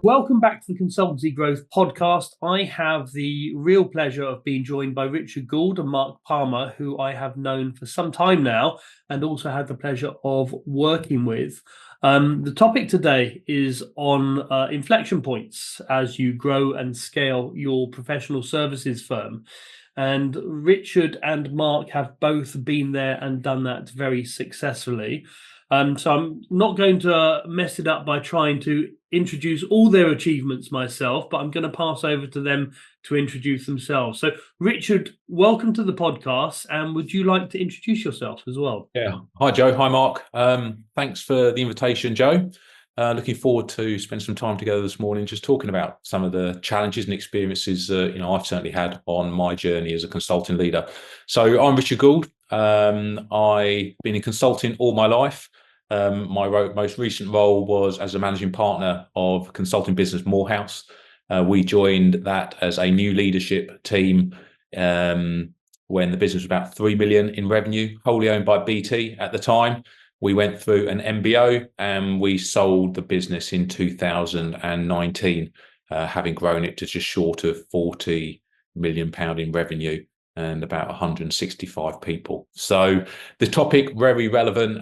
Welcome back to the Consultancy Growth Podcast. I have the real pleasure of being joined by Richard Goold and Mark Palmer, who I have known for some time now and also had the pleasure of working with. The topic today is on inflection points as you grow and scale your professional services firm. And Richard and Mark have both been there and done that very successfully. So I'm not going to mess it up by trying to introduce all their achievements myself, but I'm going to pass over to them to introduce themselves. So, Richard, welcome to the podcast. And would you like to introduce yourself as well? Yeah. Hi, Joe. Hi, Mark. Thanks for the invitation, Joe. Looking forward to spend some time together this morning, just talking about some of the challenges and experiences that I've certainly had on my journey as a consulting leader. So I'm Richard Goold. I've been in consulting all my life. My most recent role was as a managing partner of consulting business Moorhouse. We joined that as a new leadership team when the business was about 3 million in revenue, wholly owned by BT at the time. We went through an MBO and we sold the business in 2019, having grown it to just short of 40 million pound in revenue and about 165 people. So the topic very relevant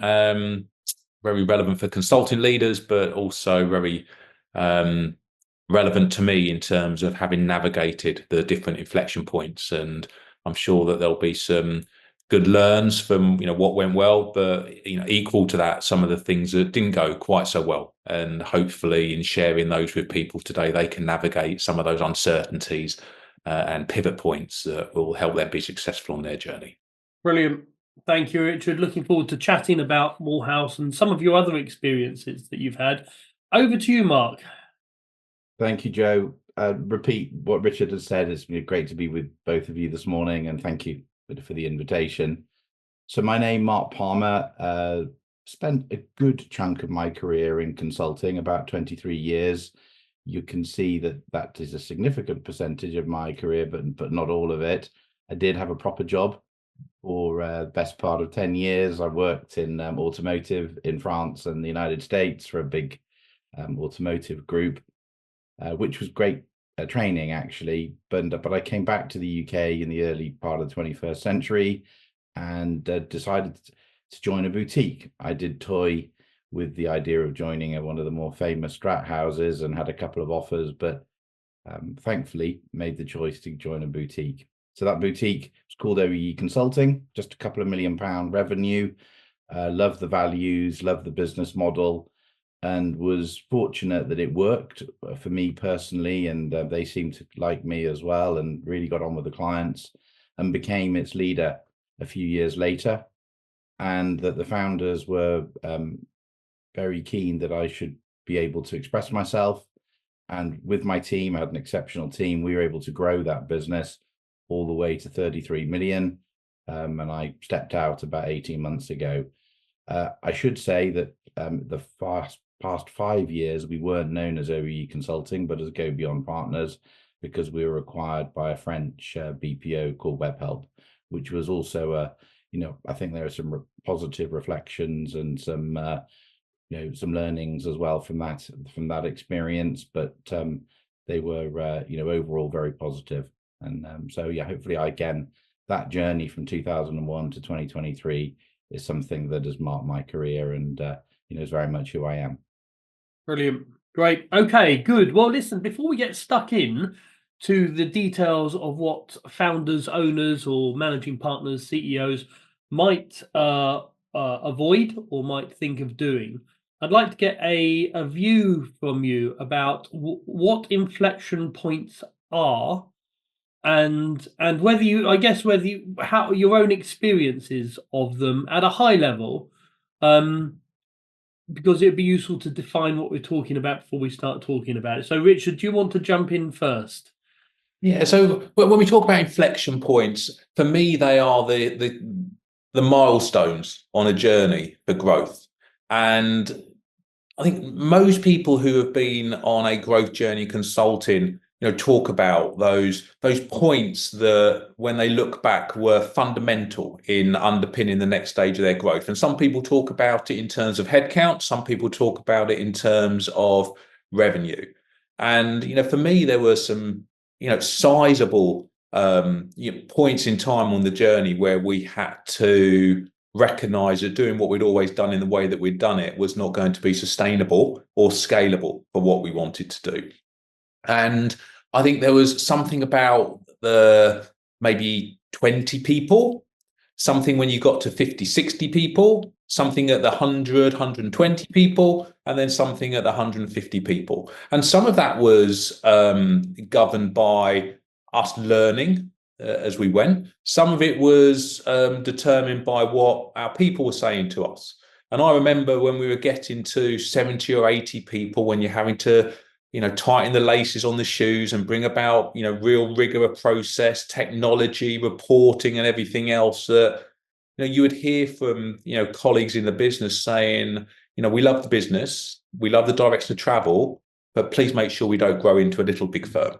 for consulting leaders, but also very relevant to me in terms of having navigated the different inflection points. And I'm sure that there'll be some good learns from what went well, but equal to that, some of the things that didn't go quite so well. And hopefully in sharing those with people today, they can navigate some of those uncertainties and pivot points that will help them be successful on their journey. Brilliant. Thank you, Richard. Looking forward to chatting about Moorhouse and some of your other experiences that you've had. Over to you, Mark. Thank you, Joe. Repeat what Richard has said. It's been great to be with both of you this morning, and thank you for the invitation. So my name, Mark Palmer. Spent a good chunk of my career in consulting, about 23 years. You can see that is a significant percentage of my career, but not all of it. I did have a proper job for the best part of 10 years. I worked in automotive in France and the United States for a big automotive group, which was great training, actually. But I came back to the UK in the early part of the 21st century and decided to join a boutique. I did toy with the idea of joining one of the more famous strat houses and had a couple of offers, but thankfully made the choice to join a boutique. So that boutique was called OEE Consulting, just a couple of £1 million revenue. Loved the values, loved the business model, and was fortunate that it worked for me personally, and they seemed to like me as well and really got on with the clients, and became its leader a few years later. And that the founders were very keen that I should be able to express myself. And with my team, I had an exceptional team. We were able to grow that business all the way to 33 million. And I stepped out about 18 months ago. I should say that the past 5 years, we weren't known as OEE Consulting, but as GoBeyond Partners, because we were acquired by a French BPO called WebHelp, which was also I think there are some positive reflections and some some learnings as well from that experience, but they were overall very positive. And so hopefully that journey from 2001 to 2023 is something that has marked my career and is very much who I am. Brilliant. Great. Okay, good. Well, listen, before we get stuck in to the details of what founders, owners, or managing partners, CEOs might avoid or might think of doing, I'd like to get a view from you about what inflection points are, and whether how your own experiences of them at a high level, because it'd be useful to define what we're talking about before we start talking about it. So, Richard, do you want to jump in first? Yeah. So when we talk about inflection points, for me, they are the milestones on a journey for growth. And I think most people who have been on a growth journey consulting, talk about those points that when they look back were fundamental in underpinning the next stage of their growth. And some people talk about it in terms of headcount. Some people talk about it in terms of revenue. And, for me, there were some, sizable points in time on the journey where we had to recognize that doing what we'd always done in the way that we'd done it was not going to be sustainable or scalable for what we wanted to do. And I think there was something about the maybe 20 people, something when you got to 50, 60 people, something at the 100, 120 people, and then something at the 150 people. And some of that was governed by us learning as we went. Some of it was determined by what our people were saying to us. And I remember when we were getting to 70 or 80 people, when you're having to tighten the laces on the shoes and bring about, real rigor of process, technology, reporting, and everything else that, you would hear from, colleagues in the business saying, we love the business, we love the direction of travel, but please make sure we don't grow into a little big firm.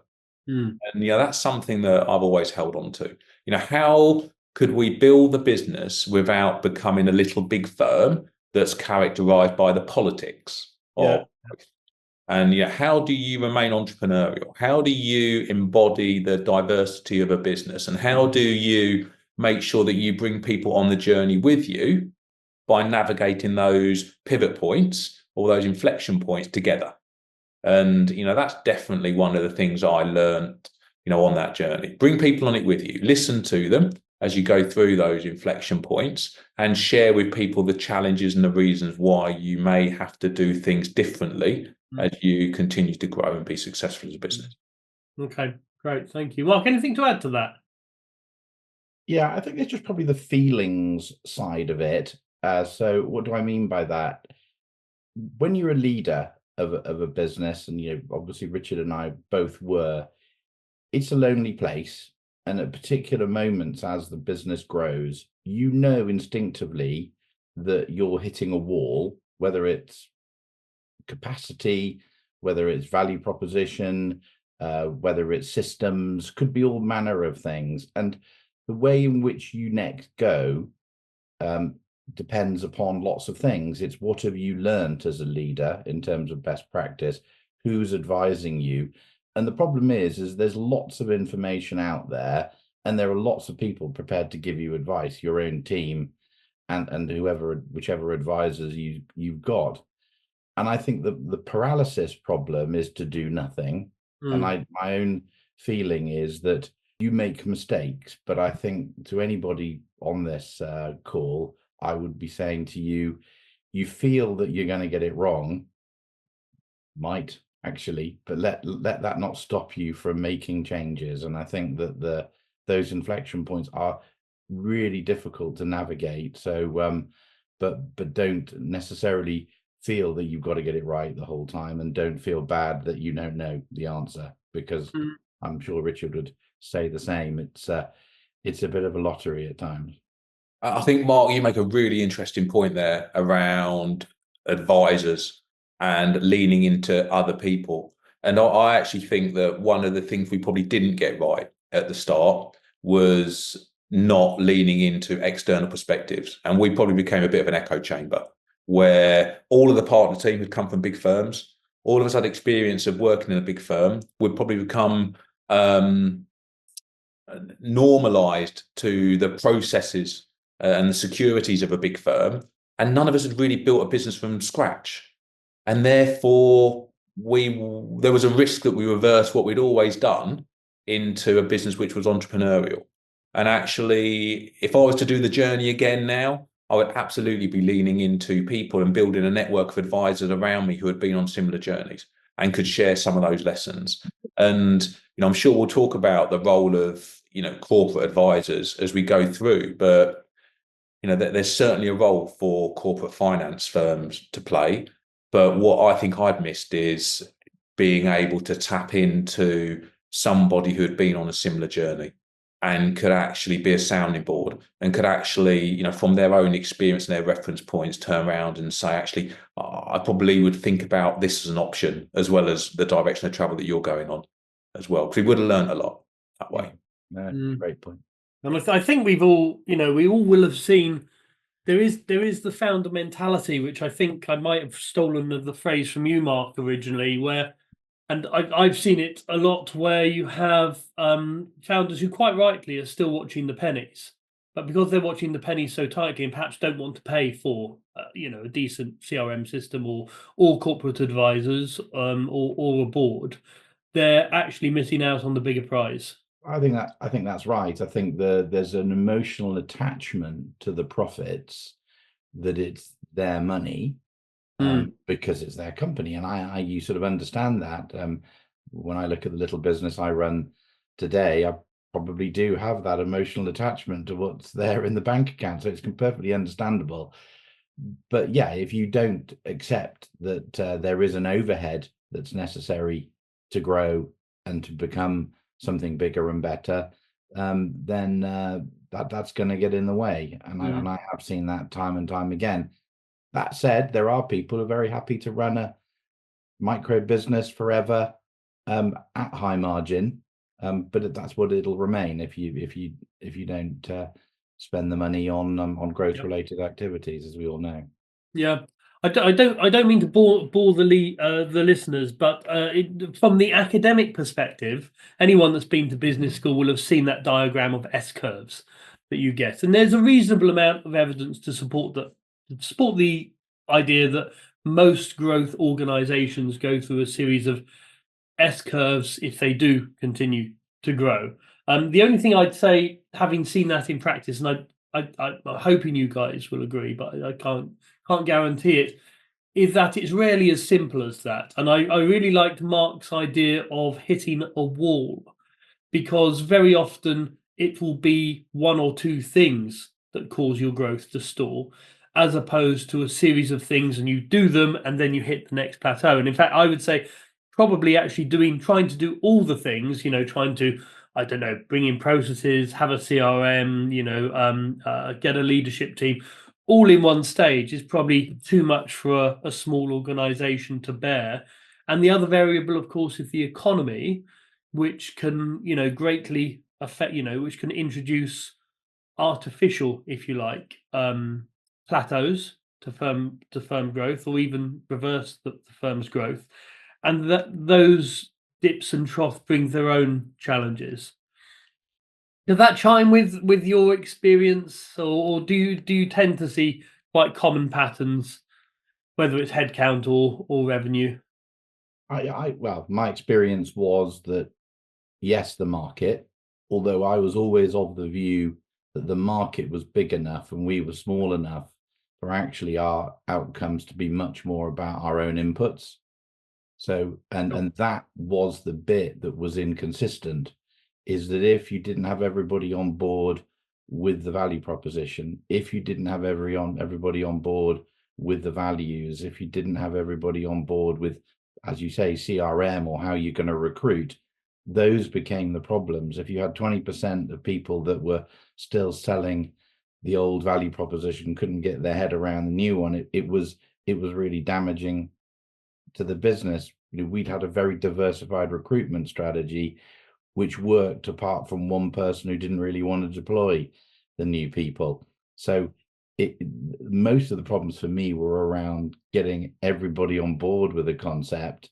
And, that's something that I've always held on to. How could we build the business without becoming a little big firm that's characterized by the politics of And how do you remain entrepreneurial? How do you embody the diversity of a business? And how do you make sure that you bring people on the journey with you by navigating those pivot points or those inflection points together? And, that's definitely one of the things I learned, on that journey. Bring people on it with you. Listen to them as you go through those inflection points and share with people the challenges and the reasons why you may have to do things differently as you continue to grow and be successful as a business. Okay, great. Thank you. Mark, anything to add to that? Yeah, I think it's just probably the feelings side of it. So what do I mean by that? When you're a leader of a business, and obviously Richard and I both were, it's a lonely place. And at particular moments as the business grows, instinctively that you're hitting a wall, whether it's capacity, whether it's value proposition, whether it's systems, could be all manner of things. And the way in which you next go depends upon lots of things. It's what have you learned as a leader in terms of best practice, who's advising you. And the problem is there's lots of information out there, and there are lots of people prepared to give you advice, your own team and whichever advisors you've got. And I think that the paralysis problem is to do nothing. And my own feeling is that you make mistakes, but I think to anybody on this call, I would be saying to you, you feel that you're going to get it wrong, might actually, but let that not stop you from making changes. And I think that those inflection points are really difficult to navigate. So, but don't necessarily feel that you've got to get it right the whole time, and don't feel bad that you don't know the answer, because I'm sure Richard would say the same. It's a bit of a lottery at times. I think, Mark, you make a really interesting point there around advisors and leaning into other people. And I actually think that one of the things we probably didn't get right at the start was not leaning into external perspectives. And we probably became a bit of an echo chamber where all of the partner team had come from big firms. All of us had experience of working in a big firm. We'd probably become normalized to the processes and the securities of a big firm. And none of us had really built a business from scratch. And therefore, there was a risk that we reversed what we'd always done into a business which was entrepreneurial. And actually, if I was to do the journey again now, I would absolutely be leaning into people and building a network of advisors around me who had been on similar journeys and could share some of those lessons. And I'm sure we'll talk about the role of corporate advisors as we go through, but there's certainly a role for corporate finance firms to play. But what I think I'd missed is being able to tap into somebody who had been on a similar journey and could actually be a sounding board and could actually, from their own experience and their reference points, turn around and say, actually, I probably would think about this as an option, as well as the direction of travel that you're going on as well. Because we would have learned a lot that way. Great point. And I think we all will have seen there is the founder mentality, which I think I might have stolen the phrase from you, Mark, originally, where And I've seen it a lot where you have founders who quite rightly are still watching the pennies, but because they're watching the pennies so tightly and perhaps don't want to pay for a decent CRM system or corporate advisors or a board, they're actually missing out on the bigger prize. I think that's right. I think there's an emotional attachment to the profits, that it's their money, because it's their company, and you sort of understand that. When I look at the little business I run today, I probably do have that emotional attachment to what's there in the bank account, so it's perfectly understandable. But yeah, if you don't accept that there is an overhead that's necessary to grow and to become something bigger and better, then that's going to get in the way. And I have seen that time and time again. That said, there are people who are very happy to run a micro business forever at high margin, but that's what it'll remain if you don't spend the money on growth related activities, as we all know. Yeah, I don't mean to bore the listeners, but from the academic perspective, anyone that's been to business school will have seen that diagram of S curves that you get, and there's a reasonable amount of evidence to support the idea that most growth organizations go through a series of S curves if they do continue to grow. The only thing I'd say, having seen that in practice, and I'm hoping you guys will agree, but I can't guarantee it, is that it's rarely as simple as that. And I really liked Mark's idea of hitting a wall, because very often it will be one or two things that cause your growth to stall, as opposed to a series of things and you do them and then you hit the next plateau. And in fact, I would say probably actually trying to do all the things, trying to, I don't know, bring in processes, have a CRM, get a leadership team, all in one stage is probably too much for a small organization to bear. And the other variable, of course, is the economy, which can, greatly affect, which can introduce artificial, if you like, plateaus to firm growth, or even reverse the firm's growth. And that those dips and troughs bring their own challenges. Does that chime with your experience, or do you tend to see quite common patterns, whether it's headcount or revenue? Well, my experience was that yes, the market, although I was always of the view that the market was big enough and we were small enough for actually our outcomes to be much more about our own inputs. So, and that was the bit that was inconsistent, is that if you didn't have everybody on board with the value proposition, if you didn't have everybody on board with the values, if you didn't have everybody on board with, as you say, CRM or how you're going to recruit, those became the problems. If you had 20% of people that were still selling the old value proposition, couldn't get their head around the new one, it was really damaging to the business. We'd had a very diversified recruitment strategy, which worked apart from one person who didn't really want to deploy the new people. So most of the problems for me were around getting everybody on board with a concept,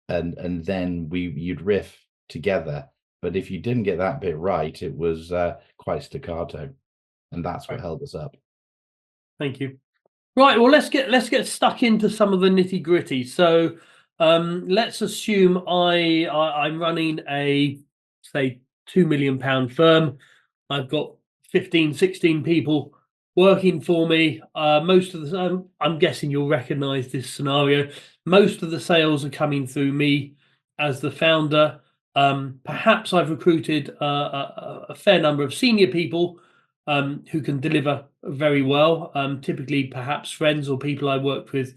and then you'd riff together. But if you didn't get that bit right, it was quite staccato, and that's what held us up. Thank you. Right, well, let's get stuck into some of the nitty gritty. So let's assume I'm running a, say, £2 million firm. I've got 15, 16 people working for me. Most of the I'm guessing you'll recognize this scenario. Most of the sales are coming through me as the founder. Perhaps I've recruited a fair number of senior people who can deliver very well, typically perhaps friends or people I worked with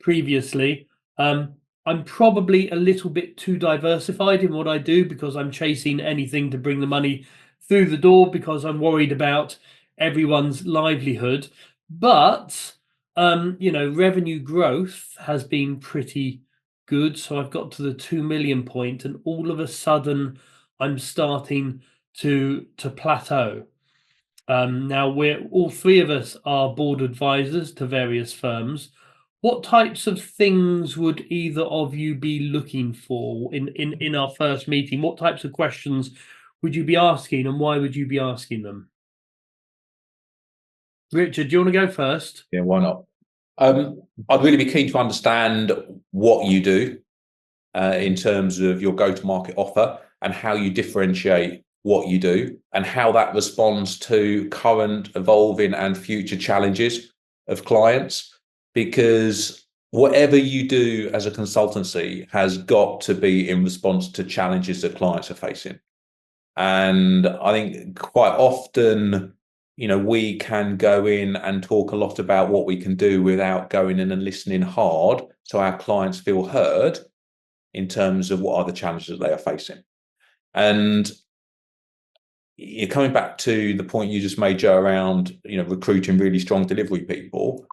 previously. I'm probably a little bit too diversified in what I do, because I'm chasing anything to bring the money through the door, because I'm worried about everyone's livelihood. But revenue growth has been pretty good. So I've got to the 2 million point, and all of a sudden I'm starting to plateau. Now, we're all three of us are board advisors to various firms. What types of things would either of you be looking for in our first meeting? What types of questions would you be asking, and why would you be asking them? Richard, do you want to go first? Yeah, why not? I'd really be keen to understand what you do in terms of your go-to-market offer and how you differentiate what you do and how that responds to current, evolving, and future challenges of clients. Because whatever you do as a consultancy has got to be in response to challenges that clients are facing. And I think quite often, we can go in and talk a lot about what we can do without going in and listening hard so our clients feel heard in terms of what are the challenges that they are facing. And you're coming back to the point you just made, Joe, around recruiting really strong delivery people.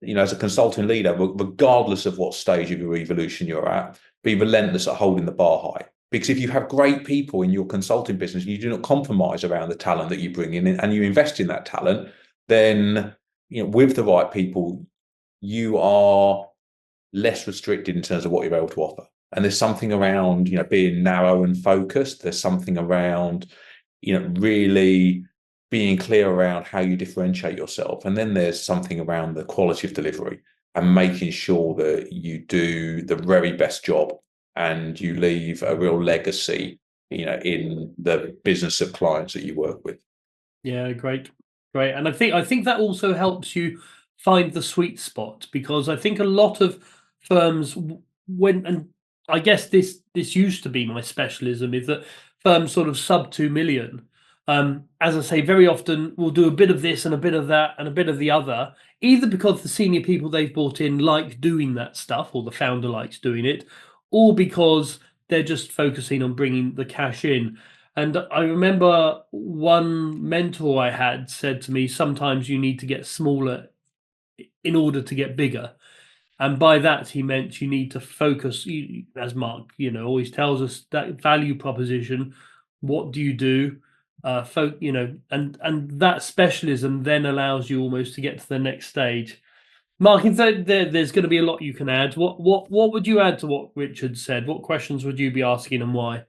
As a consulting leader, regardless of what stage of your evolution you're at, be relentless at holding the bar high. Because if you have great people in your consulting business, you do not compromise around the talent that you bring in and you invest in that talent, then with the right people, you are less restricted in terms of what you're able to offer. And there's something around being narrow and focused. There's something around really being clear around how you differentiate yourself. And then there's something around the quality of delivery and making sure that you do the very best job and you leave a real legacy, in the business of clients that you work with. Yeah, great. And I think that also helps you find the sweet spot, because I think a lot of firms, and I guess this used to be my specialism, is that firms sort of sub 2 million, as I say, very often will do a bit of this and a bit of that and a bit of the other, either because the senior people they've brought in like doing that stuff, or the founder likes doing it, or because they're just focusing on bringing the cash in. And I remember one mentor I had said to me, sometimes you need to get smaller in order to get bigger. And by that, he meant you need to focus, as Mark, always tells us, that value proposition. What do you do? And that specialism then allows you almost to get to the next stage. Mark, there's going to be a lot you can add. What would you add to what Richard said? What questions would you be asking, and why?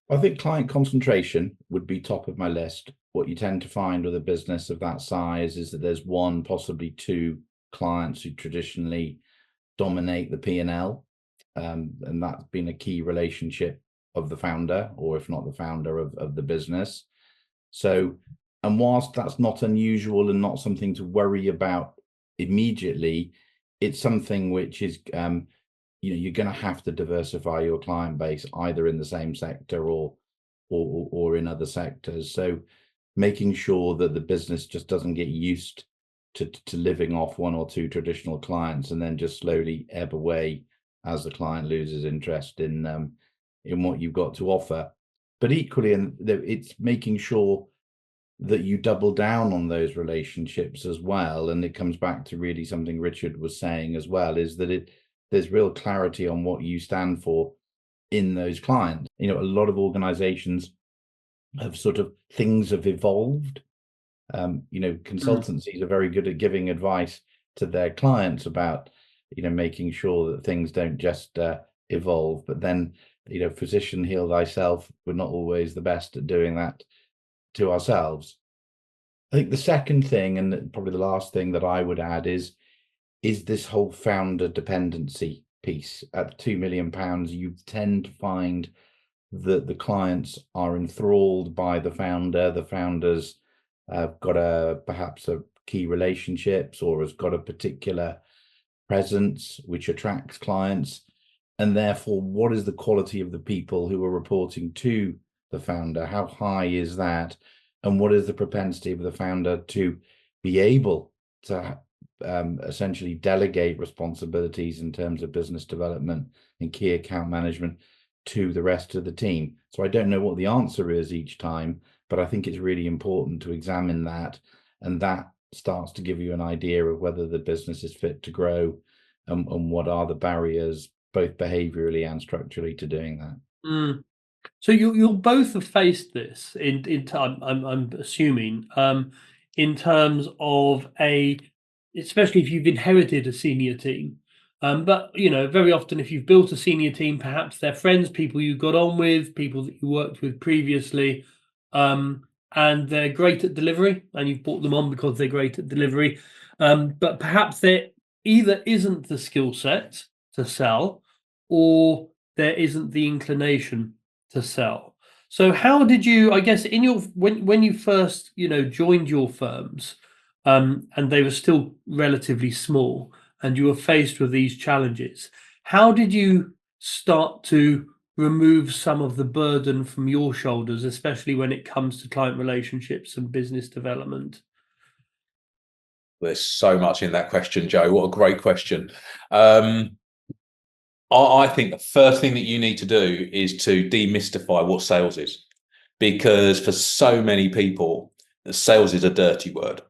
I think client concentration would be top of my list. What you tend to find with a business of that size is that there's one, possibly two clients who traditionally dominate the P&L, and that's been a key relationship of the founder, or if not the founder of the business. So, and whilst that's not unusual and not something to worry about immediately, it's something which is you're going to have to diversify your client base either in the same sector or in other sectors. So making sure that the business just doesn't get used to living off one or two traditional clients and then just slowly ebb away as the client loses interest in what you've got to offer. But equally, and it's making sure that you double down on those relationships as well. And it comes back to really something Richard was saying as well, is that there's real clarity on what you stand for in those clients. A lot of organizations have things have evolved. Consultancies are very good at giving advice to their clients about, making sure that things don't just evolve. But then, physician, heal thyself, we're not always the best at doing that to ourselves. I think the second thing, and probably the last thing that I would add, is this whole founder dependency piece. At £2 million, you tend to find that the clients are enthralled by the founder. The founder's got perhaps a key relationships, or has got a particular presence which attracts clients. And therefore, what is the quality of the people who are reporting to the founder? How high is that? And what is the propensity of the founder to be able to essentially delegate responsibilities in terms of business development and key account management to the rest of the team? So I don't know what the answer is each time, but I think it's really important to examine that, and that starts to give you an idea of whether the business is fit to grow, and what are the barriers, both behaviorally and structurally, to doing that. So you'll both have faced this in time, I'm assuming, in terms of especially if you've inherited a senior team, But, very often if you've built a senior team, perhaps they're friends, people you got on with, people that you worked with previously, and they're great at delivery, and you've brought them on because they're great at delivery. But perhaps there either isn't the skill set to sell, or there isn't the inclination to sell. So how did you, I guess, when you first, joined your firms, and they were still relatively small, and you were faced with these challenges, how did you start to remove some of the burden from your shoulders, especially when it comes to client relationships and business development? There's so much in that question, Joe. What a great question. I think the first thing that you need to do is to demystify what sales is, because for so many people, sales is a dirty word,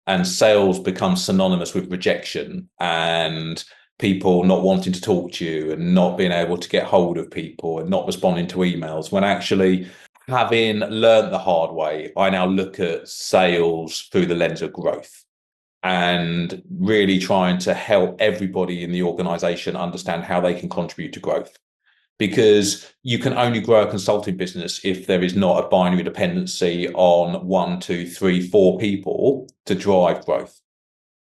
and sales becomes synonymous with rejection and people not wanting to talk to you and not being able to get hold of people and not responding to emails, when actually, having learned the hard way, I now look at sales through the lens of growth and really trying to help everybody in the organization understand how they can contribute to growth. Because you can only grow a consulting business if there is not a binary dependency on 1, 2, 3, 4 people to drive growth.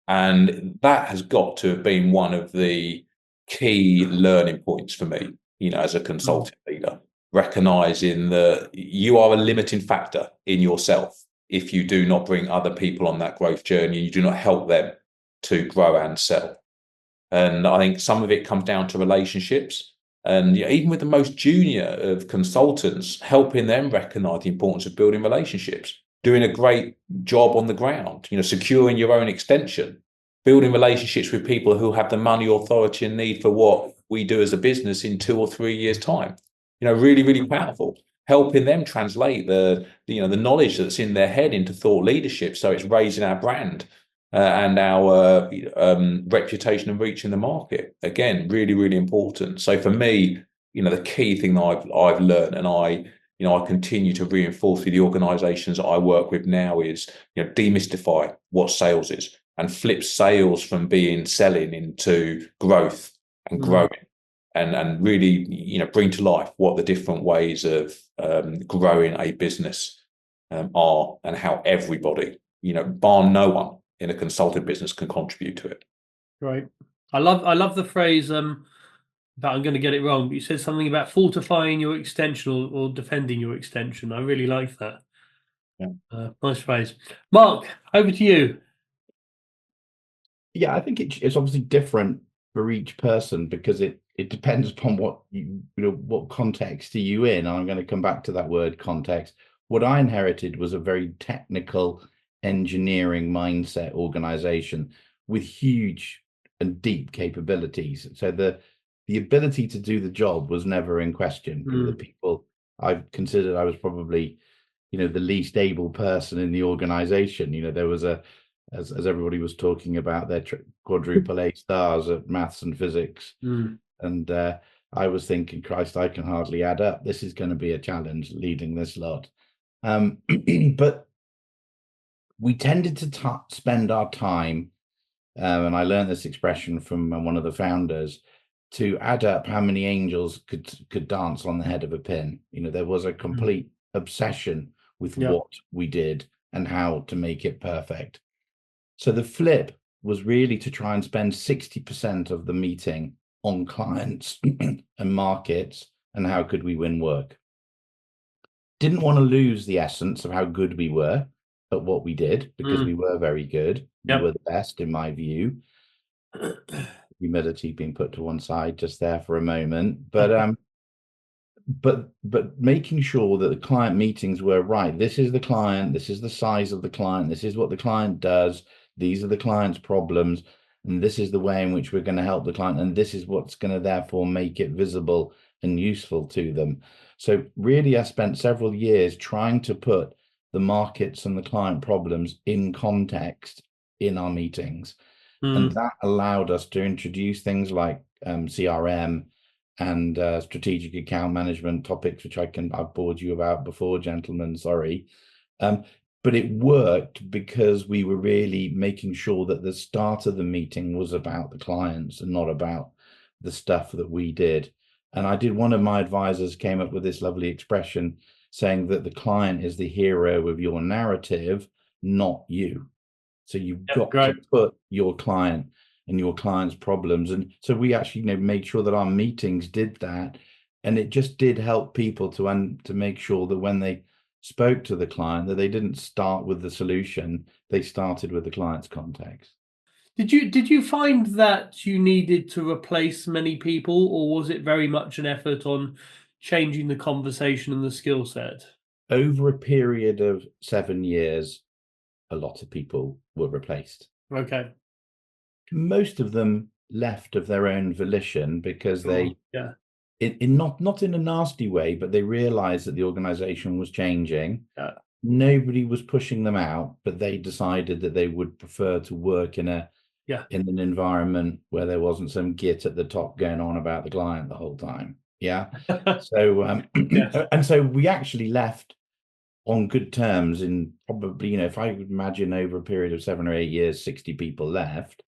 And that has got to have been one of the key learning points for me, as a consulting leader, recognizing that you are a limiting factor in yourself if you do not bring other people on that growth journey, you do not help them to grow and sell. And I think some of it comes down to relationships. And even with the most junior of consultants, helping them recognize the importance of building relationships, doing a great job on the ground, securing your own extension, building relationships with people who have the money, authority, and need for what we do as a business in 2 or 3 years' time. Really, really powerful. Helping them translate the knowledge that's in their head into thought leadership, so it's raising our brand and our reputation and reach in the market. Again, really, really important. So for me, the key thing that I've learned, and I continue to reinforce with the organizations that I work with now, is demystify what sales is and flip sales from being selling into growth and growing. And really, bring to life what the different ways of growing a business are, and how everybody, bar no one in a consulting business, can contribute to it. Right. I love the phrase, but I'm going to get it wrong, but you said something about fortifying your extension or defending your extension. I really like that. Yeah. Nice phrase. Mark, over to you. Yeah, I think it's obviously different for each person, because it depends upon what what context are you in. I'm going to come back to that word context. What I inherited was a very technical engineering mindset organization with huge and deep capabilities. So the ability to do the job was never in question. The people I considered, I was probably the least able person in the organization. There was as everybody was talking about their quadruple A stars at maths and physics. And I was thinking, Christ, I can hardly add up. This is going to be a challenge leading this lot. But we tended to spend our time, and I learned this expression from one of the founders, to add up how many angels could dance on the head of a pin. There was a complete obsession with what we did and how to make it perfect. So the flip was really to try and spend 60% of the meeting on clients and markets and how could we win work. Didn't want to lose the essence of how good we were at what we did, because we were very good. We were the best, in my view. Humility being put to one side just there for a moment. But making sure that the client meetings were right. This is the client, this is the size of the client, this is what the client does, these are the client's problems, and this is the way in which we're going to help the client, and this is what's going to therefore make it visible and useful to them. So really, I spent several years trying to put the markets and the client problems in context in our meetings. And that allowed us to introduce things like CRM and strategic account management topics, which I've bored you about before, gentlemen, sorry. But but it worked because we were really making sure that the start of the meeting was about the clients and not about the stuff that we did. And one of my advisors came up with this lovely expression saying that the client is the hero of your narrative, not you. So you've got to put your client and your client's problems. And so we actually, made sure that our meetings did that. And it just did help people to make sure that when they spoke to the client, that they didn't start with the solution, they started with the client's context. Did you find that you needed to replace many people, or was it very much an effort on changing the conversation and the skill set? Over a period of 7 years, a lot of people were replaced. Okay. Most of them left of their own volition because they, not in a nasty way, but they realized that the organization was changing. Yeah. Nobody was pushing them out, but they decided that they would prefer to work in an environment where there wasn't some git at the top going on about the client the whole time. Yeah. So and so we actually left on good terms. In probably, if I would imagine over a period of 7 or 8 years, 60 people left,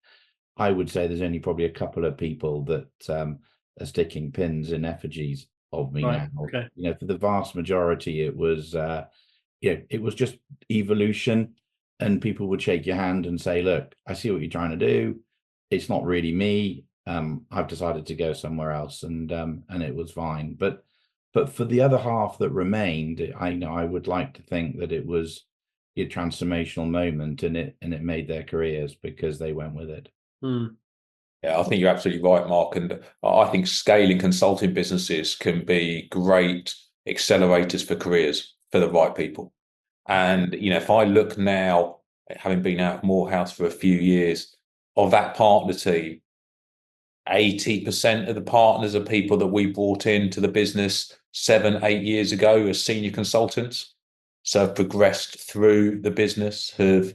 I would say there's only probably a couple of people that are sticking pins in effigies of me now. Okay. For the vast majority, it was it was just evolution, and people would shake your hand and say, look, I see what you're trying to do. It's not really me. I've decided to go somewhere else, and it was fine. But for the other half that remained, I would like to think that it was a transformational moment, and it made their careers because they went with it. Yeah, I think you're absolutely right, Mark. And I think scaling consulting businesses can be great accelerators for careers for the right people. And, if I look now, having been out of Moorhouse for a few years, of that partner team, 80% of the partners are people that we brought into the business 7, 8 years ago as senior consultants. So have progressed through the business, have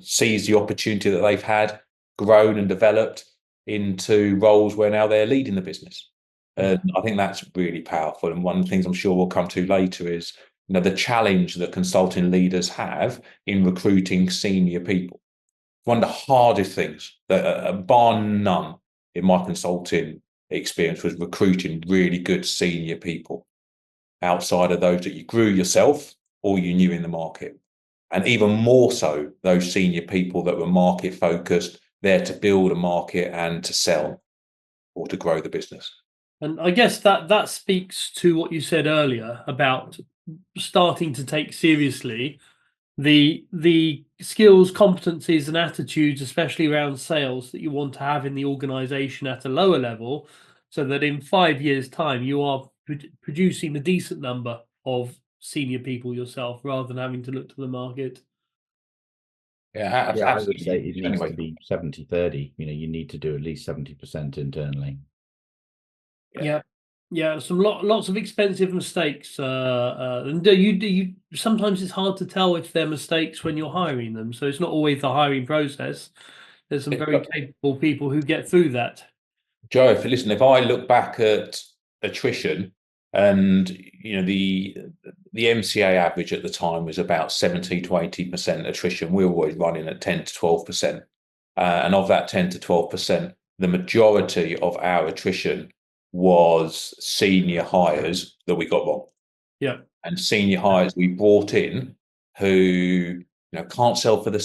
seized the opportunity that they've had, grown and developed into roles where now they're leading the business. And I think that's really powerful. And one of the things I'm sure we'll come to later is the challenge that consulting leaders have in recruiting senior people. One of the hardest things, that bar none, in my consulting experience was recruiting really good senior people outside of those that you grew yourself or you knew in the market. And even more so, those senior people that were market focused, there to build a market and to sell or to grow the business. And I guess that speaks to what you said earlier about starting to take seriously the skills, competencies, and attitudes, especially around sales, that you want to have in the organization at a lower level, so that in 5 years' time you are producing a decent number of senior people yourself, rather than having to look to the market. Yeah, I would say it needs to be 70-30. You need to do at least 70% internally. Yeah, some lots of expensive mistakes. And you sometimes it's hard to tell if they're mistakes when you're hiring them. So it's not always the hiring process. There's some very capable people who get through that. Joe, if I look back at attrition, and the MCA average at the time was about 70 to 80% attrition. We were always running at 10 to 12%. And of that 10 to 12%, the majority of our attrition was senior hires that we got wrong. Yeah. And senior hires we brought in who can't sell for the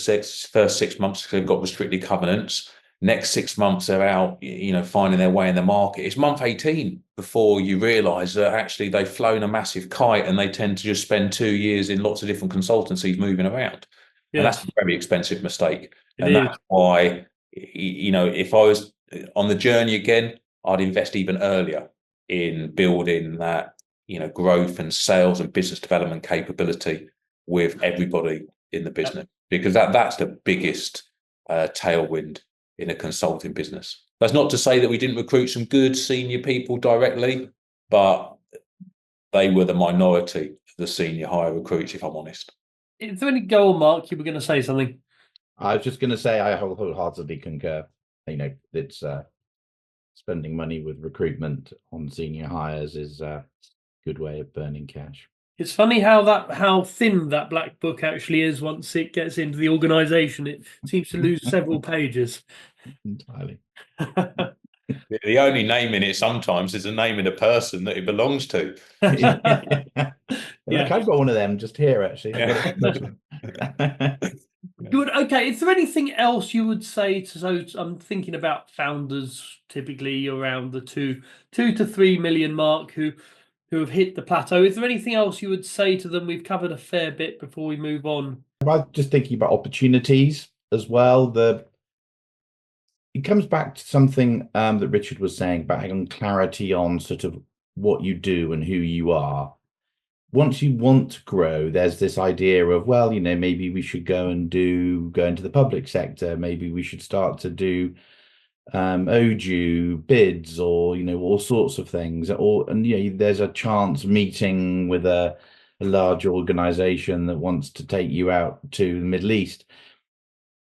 first 6 months because they've got restricted covenants. Next 6 months they're out, finding their way in the market. It's month 18 before you realise that actually they've flown a massive kite, and they tend to just spend 2 years in lots of different consultancies moving around. Yeah. And that's a very expensive mistake. That's why, if I was on the journey again, I'd invest even earlier in building that, growth and sales and business development capability with everybody in the business, because that's the biggest tailwind in a consulting business. That's not to say that we didn't recruit some good senior people directly, but they were the minority of the senior hire recruits, if I'm honest. Is there any go on, Mark? You were going to say something. I was just going to say I wholeheartedly concur. It's spending money with recruitment on senior hires is a good way of burning cash. It's funny how thin that black book actually is once it gets into the organization. It seems to lose several pages. Entirely. The only name in it sometimes is the name of the person that it belongs to. Yeah. Yeah. I've got one of them just here, actually. Good. Okay. Is there anything else you would say to? So I'm thinking about founders typically around the 2 to 3 million mark who have hit the plateau. Is there anything else you would say to them? We've covered a fair bit before we move on. I'm just thinking about opportunities as well. It comes back to something that Richard was saying about having clarity on sort of what you do and who you are. Once you want to grow, there's this idea of, well, maybe we should go into the public sector. Maybe we should start to do OJU bids, or all sorts of things. There's a chance meeting with a large organization that wants to take you out to the Middle East.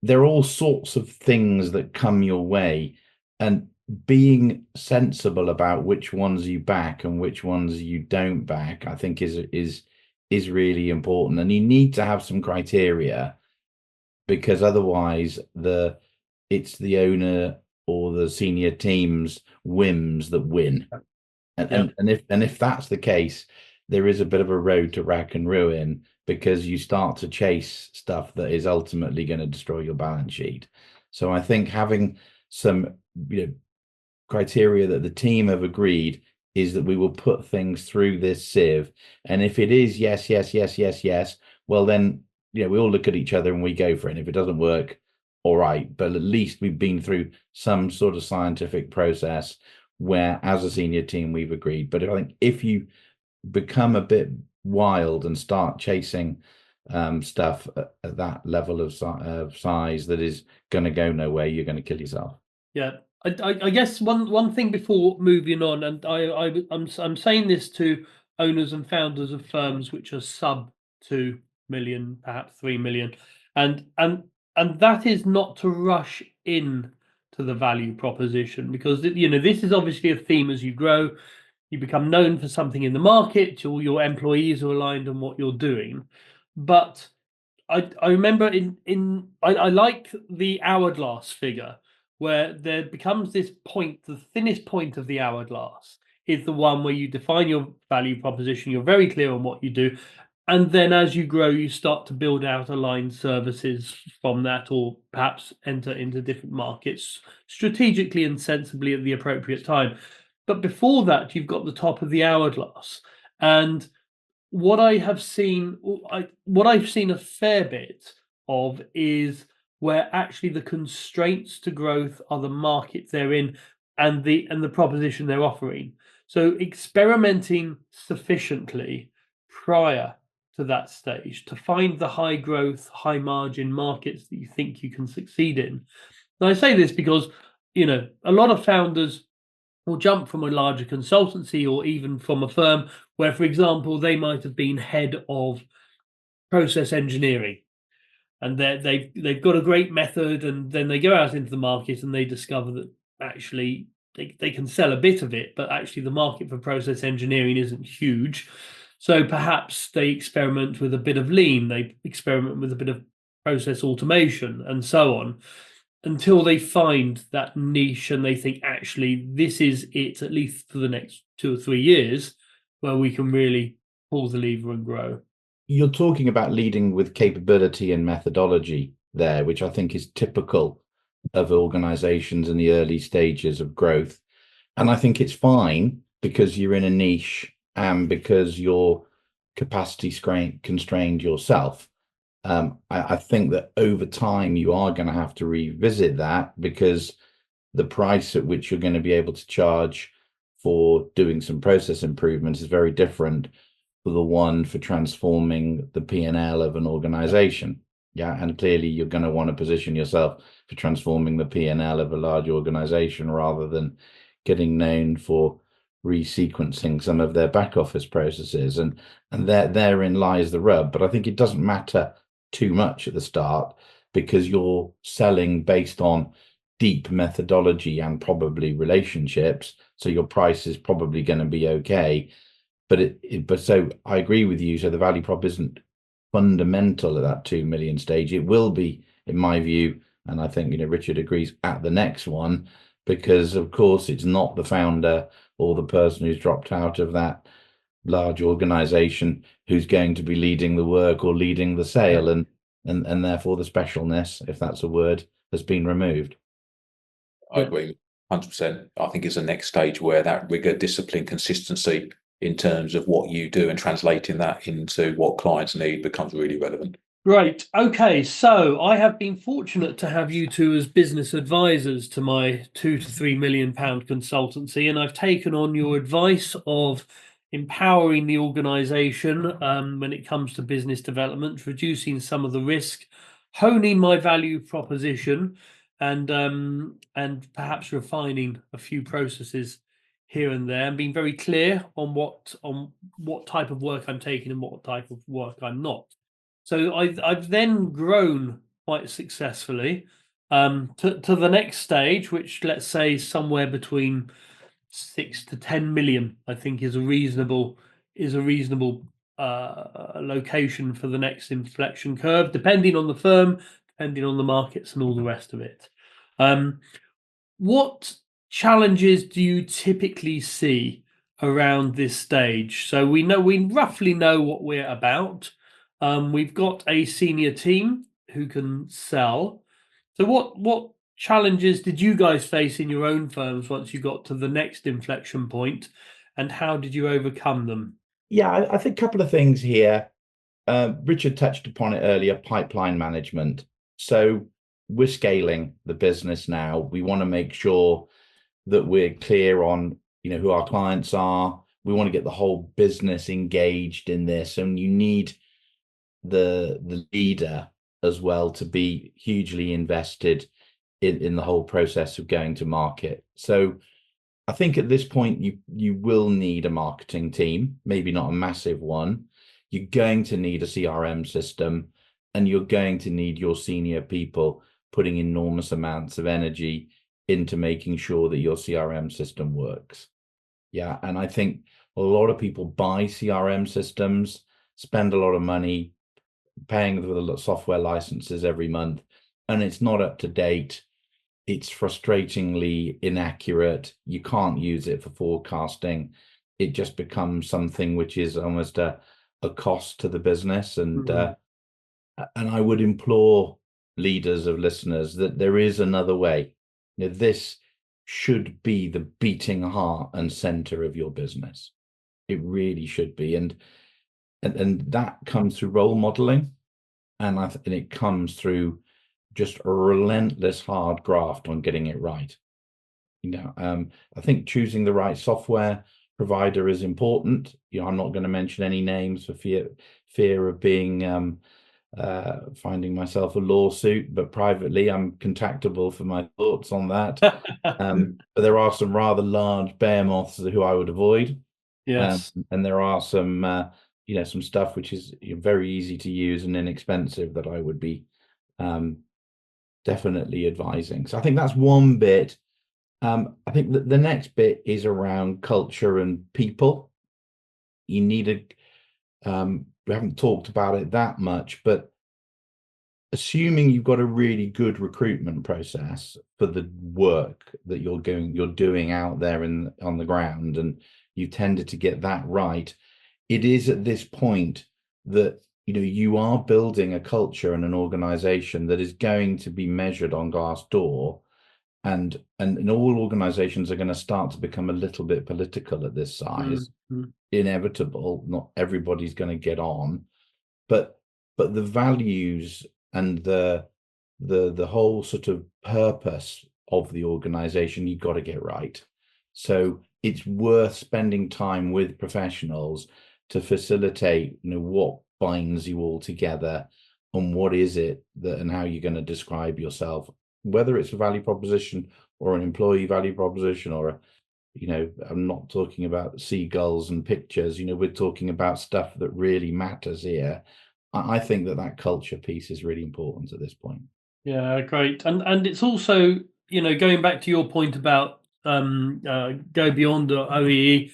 There are all sorts of things that come your way, and being sensible about which ones you back and which ones you don't back, I think is really important. And you need to have some criteria, because otherwise it's the owner or the senior team's whims that win. And if that's the case, there is a bit of a road to rack and ruin, because you start to chase stuff that is ultimately going to destroy your balance sheet. So I think having some criteria that the team have agreed is that we will put things through this sieve, and if it is yes, well then we all look at each other and we go for it. And if it doesn't work, all right, but at least we've been through some sort of scientific process where, as a senior team, we've agreed. But I think if you become a bit wild and start chasing stuff at that level of size that is going to go nowhere, you're going to kill yourself. Yeah. I guess one thing before moving on, and I'm saying this to owners and founders of firms which are sub 2 million, perhaps 3 million, and that is not to rush in to the value proposition, because this is obviously a theme. As you grow, you become known for something in the market, all your employees are aligned on what you're doing. But I remember I like the hourglass figure, where there becomes this point, the thinnest point of the hourglass is the one where you define your value proposition, you're very clear on what you do, and then as you grow, you start to build out aligned services from that, or perhaps enter into different markets strategically and sensibly at the appropriate time. But before that, you've got the top of the hourglass. And what I've seen a fair bit of is where actually the constraints to growth are the market they're in and the proposition they're offering. So experimenting sufficiently prior to that stage to find the high growth, high margin markets that you think you can succeed in. And I say this because, a lot of founders will jump from a larger consultancy or even from a firm where, for example, they might have been head of process engineering, and they've got a great method, and then they go out into the market and they discover that actually they can sell a bit of it, but actually the market for process engineering isn't huge. So perhaps they experiment with a bit of lean, they experiment with a bit of process automation and so on, until they find that niche and they think, actually, this is it, at least for the next 2 or 3 years, where we can really pull the lever and grow. You're talking about leading with capability and methodology there, which I think is typical of organizations in the early stages of growth. And I think it's fine, because you're in a niche and because you're capacity constrained yourself. I think that over time you are going to have to revisit that, because the price at which you're going to be able to charge for doing some process improvements is very different for the one for transforming the P&L of an organization. Yeah, and clearly you're going to want to position yourself for transforming the P&L of a large organization, rather than getting known for resequencing some of their back office processes, and therein lies the rub. But I think it doesn't matter too much at the start, because you're selling based on deep methodology and probably relationships, so your price is probably going to be okay. but so I agree with you. So the value prop isn't fundamental at that 2 million stage. It will be, in my view, and I think Richard agrees, at the next one, because of course it's not the founder or the person who's dropped out of that large organization who's going to be leading the work or leading the sale, and therefore the specialness, if that's a word, has been removed. I agree 100%. I think it's the next stage where that rigor, discipline, consistency in terms of what you do and translating that into what clients need becomes really relevant. Great. Okay, so I have been fortunate to have you two as business advisors to my £2 to £3 million consultancy, and I've taken on your advice of empowering the organisation when it comes to business development, reducing some of the risk, honing my value proposition, and perhaps refining a few processes here and there, and being very clear on what type of work I'm taking and what type of work I'm not. So I've then grown quite successfully to the next stage, which, let's say, somewhere between 6 to 10 million, I think, is a reasonable location for the next inflection curve, depending on the firm, depending on the markets, and all the rest of it. What challenges do you typically see around this stage? So we roughly know what we're about. We've got a senior team who can sell. So what challenges did you guys face in your own firms once you got to the next inflection point, and how did you overcome them? Yeah, I think a couple of things here. Richard touched upon it earlier, pipeline management. So we're scaling the business now. We want to make sure that we're clear on who our clients are. We want to get the whole business engaged in this, and you need the leader as well to be hugely invested in the whole process of going to market. So I think at this point you will need a marketing team, maybe not a massive one. You're going to need a CRM system, and you're going to need your senior people putting enormous amounts of energy into making sure that your CRM system works. Yeah, and I think a lot of people buy CRM systems, spend a lot of money paying for the software licenses every month, and it's not up to date. It's frustratingly inaccurate. You can't use it for forecasting. It just becomes something which is almost a cost to the business. And I would implore leaders of listeners that there is another way. This should be the beating heart and center of your business. It really should be. And that comes through role modeling, and it comes through just a relentless hard graft on getting it right. I think choosing the right software provider is important. I'm not going to mention any names for fear of being finding myself a lawsuit, but privately I'm contactable for my thoughts on that. But there are some rather large behemoths who I would avoid. Yes. And there are some some stuff which is very easy to use and inexpensive that I would be definitely advising. So I think that's one bit. I think that the next bit is around culture and people. You need we haven't talked about it that much, but assuming you've got a really good recruitment process for the work that you're doing out there on the ground, and you tended to get that right, it is at this point that you are building a culture and an organization that is going to be measured on Glassdoor, and all organizations are going to start to become a little bit political at this size. Inevitable. Not everybody's going to get on, but the values and the whole sort of purpose of the organization, you've got to get right. So it's worth spending time with professionals to facilitate what binds you all together, and what is it that, and how you're going to describe yourself, whether it's a value proposition or an employee value proposition, or I'm not talking about seagulls and pictures. We're talking about stuff that really matters here. I think that culture piece is really important at this point. Yeah, great. And it's also, going back to your point about GoBeyond or OEE,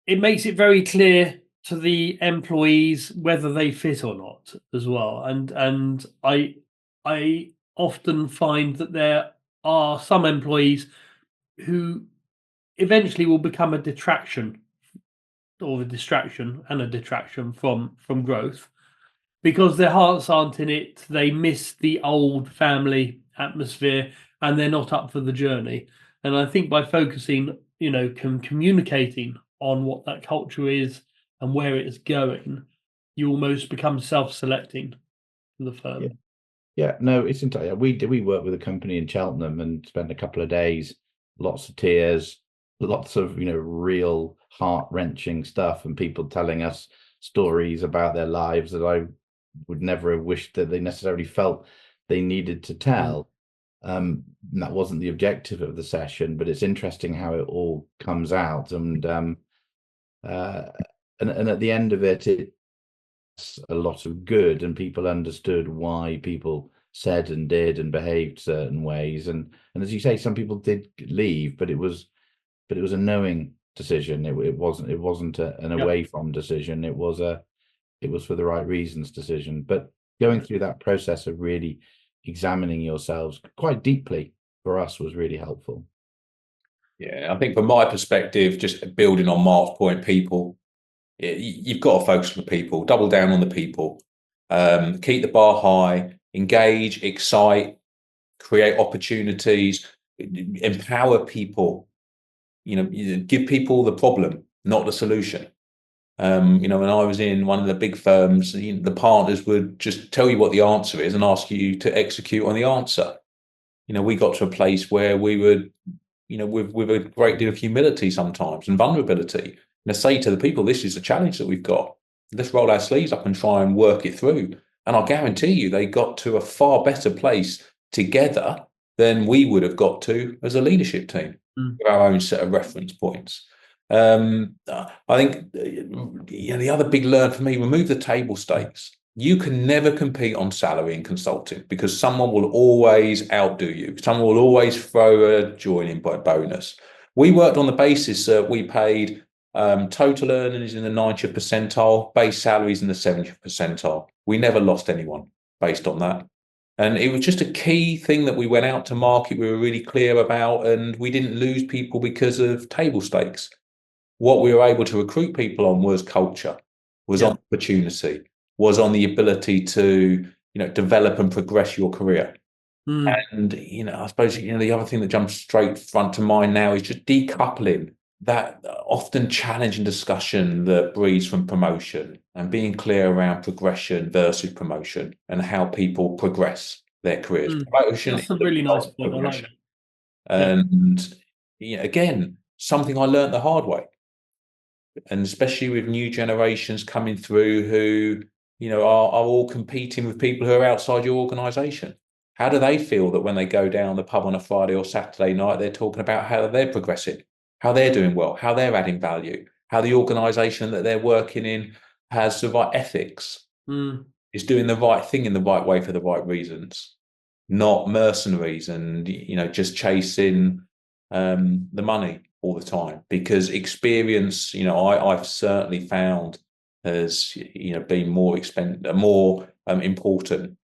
it makes it very clear to the employees whether they fit or not as well. And I often find that there are some employees who eventually will become a detraction or a distraction and a detraction from growth because their hearts aren't in it. They miss the old family atmosphere and they're not up for the journey. And I think by focusing, communicating on what that culture is and where it's going, you almost become self-selecting for the firm. Yeah, no, it's entirely. We work with a company in Cheltenham and spent a couple of days, lots of tears, lots of real heart-wrenching stuff, and people telling us stories about their lives that I would never have wished that they necessarily felt they needed to tell. That wasn't the objective of the session, but it's interesting how it all comes out, and at the end of it's a lot of good, and people understood why people said and did and behaved certain ways, and as you say, some people did leave, but it was a knowing decision. It wasn't an away from decision. It was for the right reasons decision. But going through that process of really examining yourselves quite deeply for us was really helpful. Yeah, I think from my perspective, just building on Mark's point, people, you've got to focus on the people, double down on the people, keep the bar high, engage, excite, create opportunities, empower people, give people the problem, not the solution. When I was in one of the big firms, the partners would just tell you what the answer is and ask you to execute on the answer. We got to a place where we would, with a great deal of humility sometimes and vulnerability, say to the people, this is a challenge that we've got. Let's roll our sleeves up and try and work it through. And I guarantee you, they got to a far better place together than we would have got to as a leadership team, with our own set of reference points. I think the other big learn for me, remove the table stakes. You can never compete on salary in consulting because someone will always outdo you. Someone will always throw a joining by bonus. We worked on the basis that we paid total earnings in the 90th percentile, base salaries in the 70th percentile. We never lost anyone based on that. And it was just a key thing that we went out to market, we were really clear about, and we didn't lose people because of table stakes. What we were able to recruit people on was culture, was on opportunity, was on the ability to, develop and progress your career. And, I suppose, the other thing that jumps straight front to mind now is just decoupling that often challenging discussion that breeds from promotion and being clear around progression versus promotion and how people progress their careers. Promotion That's a really nice point. I like that. And again, something I learned the hard way. And especially with new generations coming through who, are all competing with people who are outside your organisation. How do they feel that when they go down the pub on a Friday or Saturday night, they're talking about how they're progressing, how they're doing well, how they're adding value, how the organisation that they're working in has the right ethics, is doing the right thing in the right way for the right reasons, not mercenaries and, just chasing the money all the time, because experience, I've certainly found has, been more important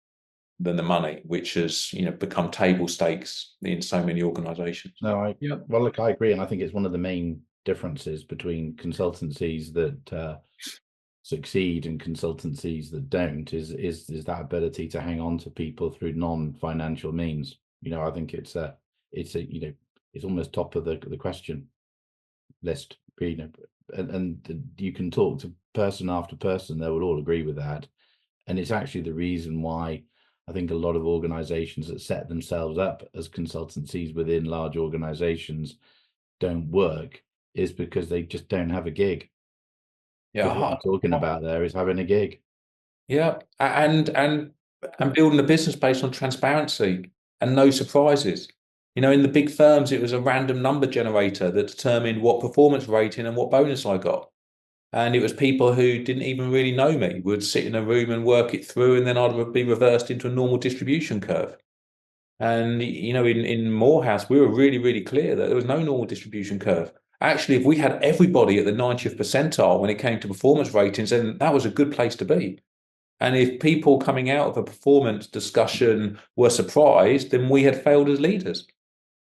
than the money, which has, become table stakes in so many organizations. No, well, look, I agree. And I think it's one of the main differences between consultancies that succeed and consultancies that don't is that ability to hang on to people through non-financial means. I think it's almost top of the question list, and you can talk to person after person, they will all agree with that. And it's actually the reason why I think a lot of organizations that set themselves up as consultancies within large organizations don't work, is because they just don't have a gig. What you're talking about there is having a gig. Yeah, and building a business based on transparency and no surprises. In the big firms, it was a random number generator that determined what performance rating and what bonus I got. And it was people who didn't even really know me would sit in a room and work it through, and then I'd be reversed into a normal distribution curve. And, in Moorhouse, we were really, really clear that there was no normal distribution curve. Actually, if we had everybody at the 90th percentile when it came to performance ratings, then that was a good place to be. And if people coming out of a performance discussion were surprised, then we had failed as leaders,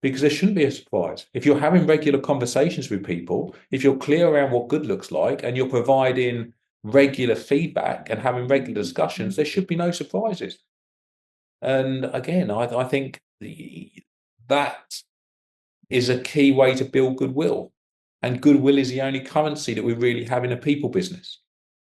because there shouldn't be a surprise. If you're having regular conversations with people, if you're clear around what good looks like, and you're providing regular feedback and having regular discussions, there should be no surprises. And again, I think that is a key way to build goodwill. And goodwill is the only currency that we really have in a people business.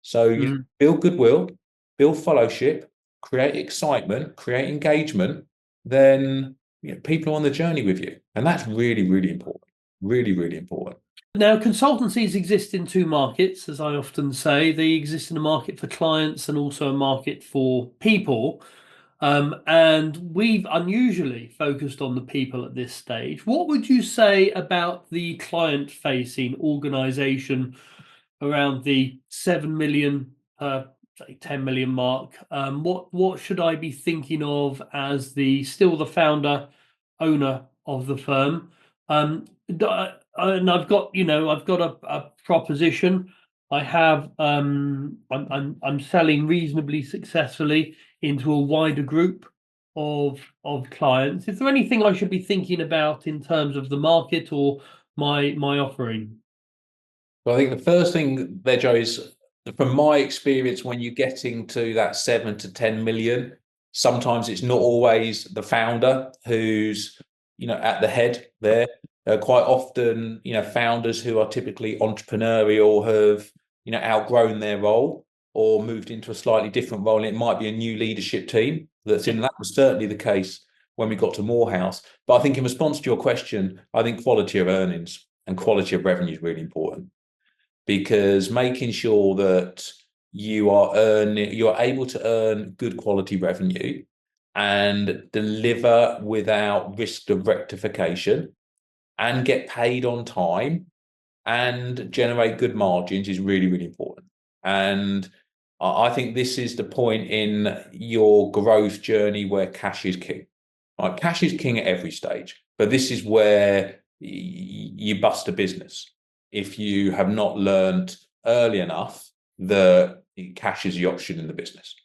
So you build goodwill, build fellowship, create excitement, create engagement, then people are on the journey with you. And that's really, really important. Really, really important. Now, consultancies exist in two markets, as I often say. They exist in a market for clients and also a market for people. And we've unusually focused on the people at this stage. What would you say about the client-facing organization around the 7 million, say 10 million mark? What should I be thinking of as still the founder, owner of the firm? And I've got a proposition. I have I'm selling reasonably successfully into a wider group of clients. Is there anything I should be thinking about in terms of the market or my offering? Well, I think the first thing there, Joe, is from my experience, when you're getting to that 7 to 10 million, sometimes it's not always the founder who's at the head there. Quite often, founders who are typically entrepreneurial have outgrown their role or moved into a slightly different role. And it might be a new leadership team that's in. That was certainly the case when we got to Moorhouse. But I think in response to your question, I think quality of earnings and quality of revenue is really important, because making sure that you're able to earn good quality revenue and deliver without risk of rectification and get paid on time and generate good margins is really, really important. And I think this is the point in your growth journey where cash is king. Right? Cash is king at every stage, but this is where you bust a business if you have not learned early enough that cash is the option in the business.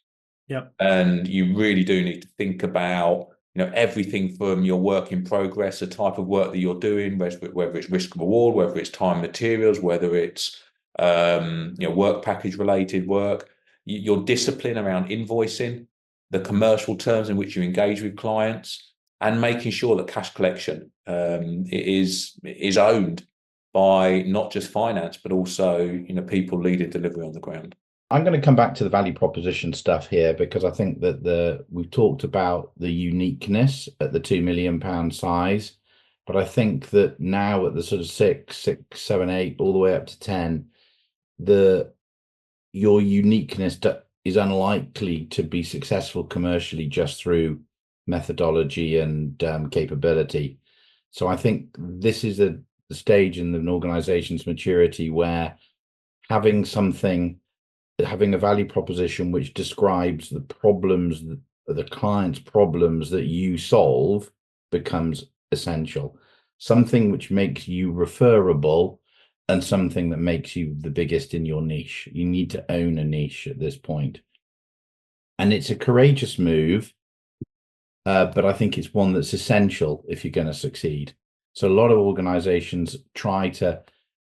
Yeah. And you really do need to think about everything from your work in progress, the type of work that you're doing, whether it's risk reward, whether it's time materials, whether it's work package related work, your discipline around invoicing, the commercial terms in which you engage with clients, and making sure that cash collection is owned by not just finance, but also people leading delivery on the ground. I'm going to come back to the value proposition stuff here, because I think that we've talked about the uniqueness at the £2 million size, but I think that now at the sort of 6, 7, 8, all the way up to 10, your uniqueness is unlikely to be successful commercially just through methodology and capability. So I think this is the stage in an organization's maturity where having a value proposition which describes the client's problems that you solve becomes essential. Something which makes you referable and something that makes you the biggest in your niche. You need to own a niche at this point. And it's a courageous move, but I think it's one that's essential if you're going to succeed. So a lot of organizations try to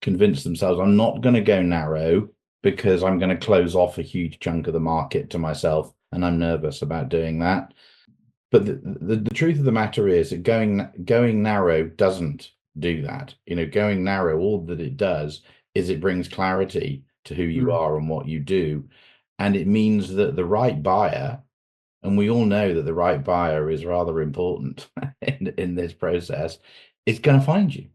convince themselves, I'm not going to go narrow because I'm going to close off a huge chunk of the market to myself, and I'm nervous about doing that. But the truth of the matter is that going narrow doesn't do that. Going narrow, all that it does is it brings clarity to who you are and what you do. And it means that the right buyer, and we all know that the right buyer is rather important in this process, is going to find you.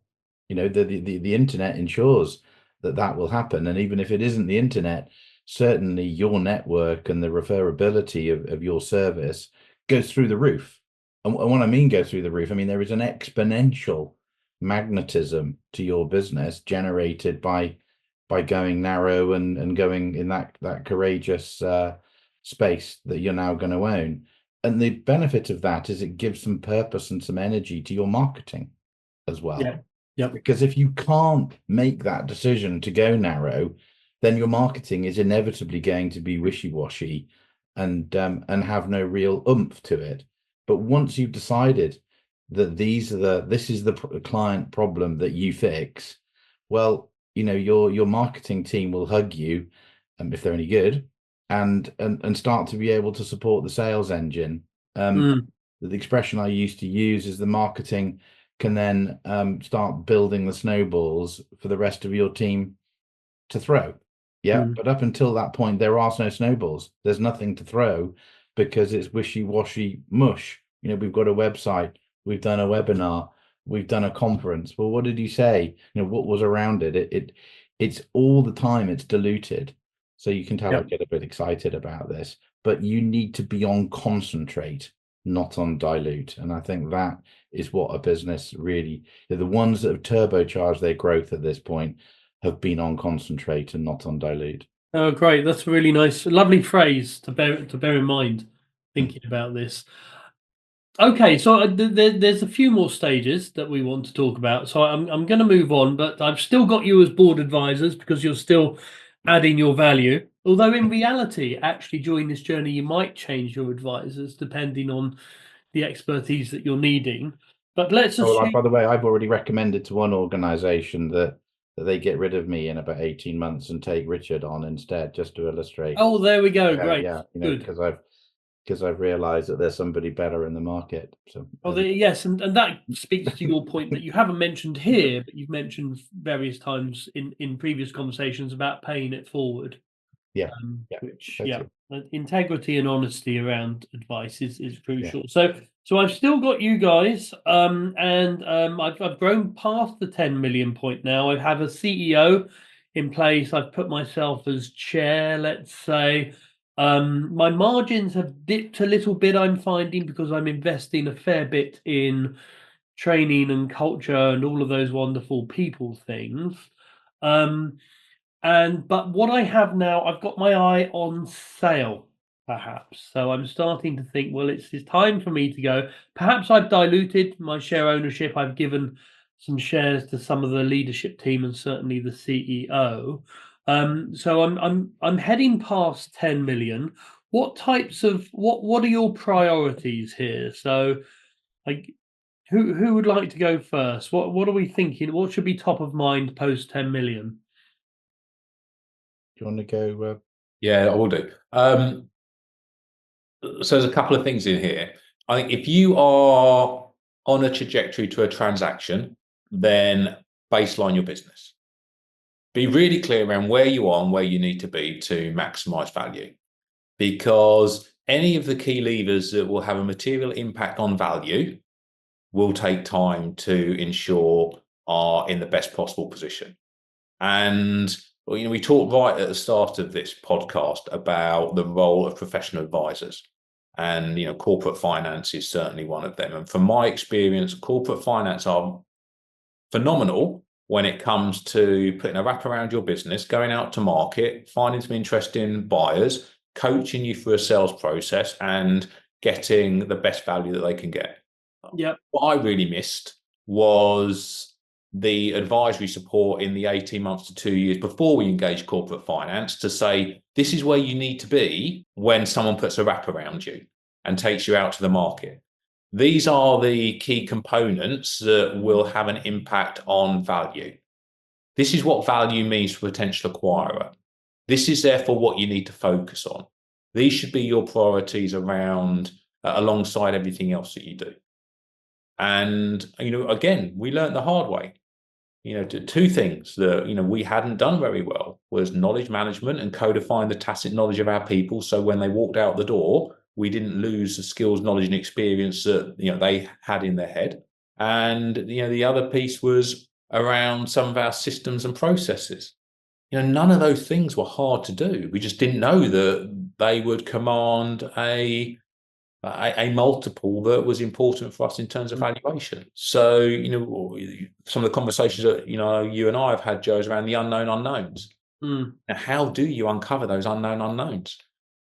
The internet ensures that will happen. And even if it isn't the internet, certainly your network and the referability of your service goes through the roof. And when I mean go through the roof, I mean there is an exponential magnetism to your business generated by going narrow and going in that courageous space that you're now going to own. And the benefit of that is it gives some purpose and some energy to your marketing as well. Yeah. Yeah. Because if you can't make that decision to go narrow, then your marketing is inevitably going to be wishy-washy and have no real oomph to it. But once you've decided that this is the client problem that you fix, well, your marketing team will hug you, if they're any good, and start to be able to support the sales engine. The expression I used to use is the marketing can then start building the snowballs for the rest of your team to throw. Yeah, but up until that point, there are no snowballs. There's nothing to throw because it's wishy-washy mush. We've got a website, we've done a webinar, we've done a conference. Well, what did you say? What was around it? It's all the time, it's diluted. So you can tell I get a bit excited about this, but you need to be on concentrate, not on dilute. And I think that is what a business really, the ones that have turbocharged their growth at this point have been on concentrate and not on dilute. Oh, great. That's a really nice, lovely phrase to bear in mind thinking about this. Okay, so there's a few more stages that we want to talk about. So I'm going to move on, but I've still got you as board advisors because you're still adding your value. Although in reality, actually during this journey, you might change your advisors depending on the expertise that you're needing. But let's assume. By the way, I've already recommended to one organisation that they get rid of me in about 18 months and take Richard on instead, just to illustrate. Oh, there we go. Great. Yeah, good. Because I've realised that there's somebody better in the market. So, yes, and that speaks to your point that you haven't mentioned here, but you've mentioned various times in previous conversations about paying it forward. Which integrity and honesty around advice is crucial. So I've still got you guys, and I've grown past the 10 million point now. I have a CEO in place. I've put myself as chair, let's say. My margins have dipped a little bit, I'm finding, because I'm investing a fair bit in training and culture and all of those wonderful people things. But what I have now, I've got my eye on sale, perhaps. So I'm starting to think, well, it's time for me to go. Perhaps I've diluted my share ownership. I've given some shares to some of the leadership team and certainly the CEO. So I'm heading past 10 million. What types of what are your priorities here? So, like, who would like to go first? What are we thinking? What should be top of mind post 10 million? Do you want to go? Yeah, I will do. So there's a couple of things in here. I think if you are on a trajectory to a transaction, then baseline your business. Be really clear around where you are and where you need to be to maximize value, because any of the key levers that will have a material impact on value will take time to ensure are in the best possible position. And we talked right at the start of this podcast about the role of professional advisors, and corporate finance is certainly one of them. And from my experience, corporate finance are phenomenal when it comes to putting a wrap around your business, going out to market, finding some interesting buyers, coaching you through a sales process, and getting the best value that they can get. Yeah. What I really missed was the advisory support in the 18 months to 2 years before we engage corporate finance to say, this is where you need to be when someone puts a wrap around you and takes you out to the market. These are the key components that will have an impact on value. This is what value means for a potential acquirer. This is therefore what you need to focus on. These should be your priorities around alongside everything else that you do. And, again, we learned the hard way. Two things that, we hadn't done very well was knowledge management and codifying the tacit knowledge of our people. So when they walked out the door, we didn't lose the skills, knowledge, and experience that, they had in their head. And, the other piece was around some of our systems and processes. None of those things were hard to do. We just didn't know that they would command a multiple that was important for us in terms of valuation. So, some of the conversations that, you and I have had, Joe, is around the unknown unknowns. Now, how do you uncover those unknown unknowns?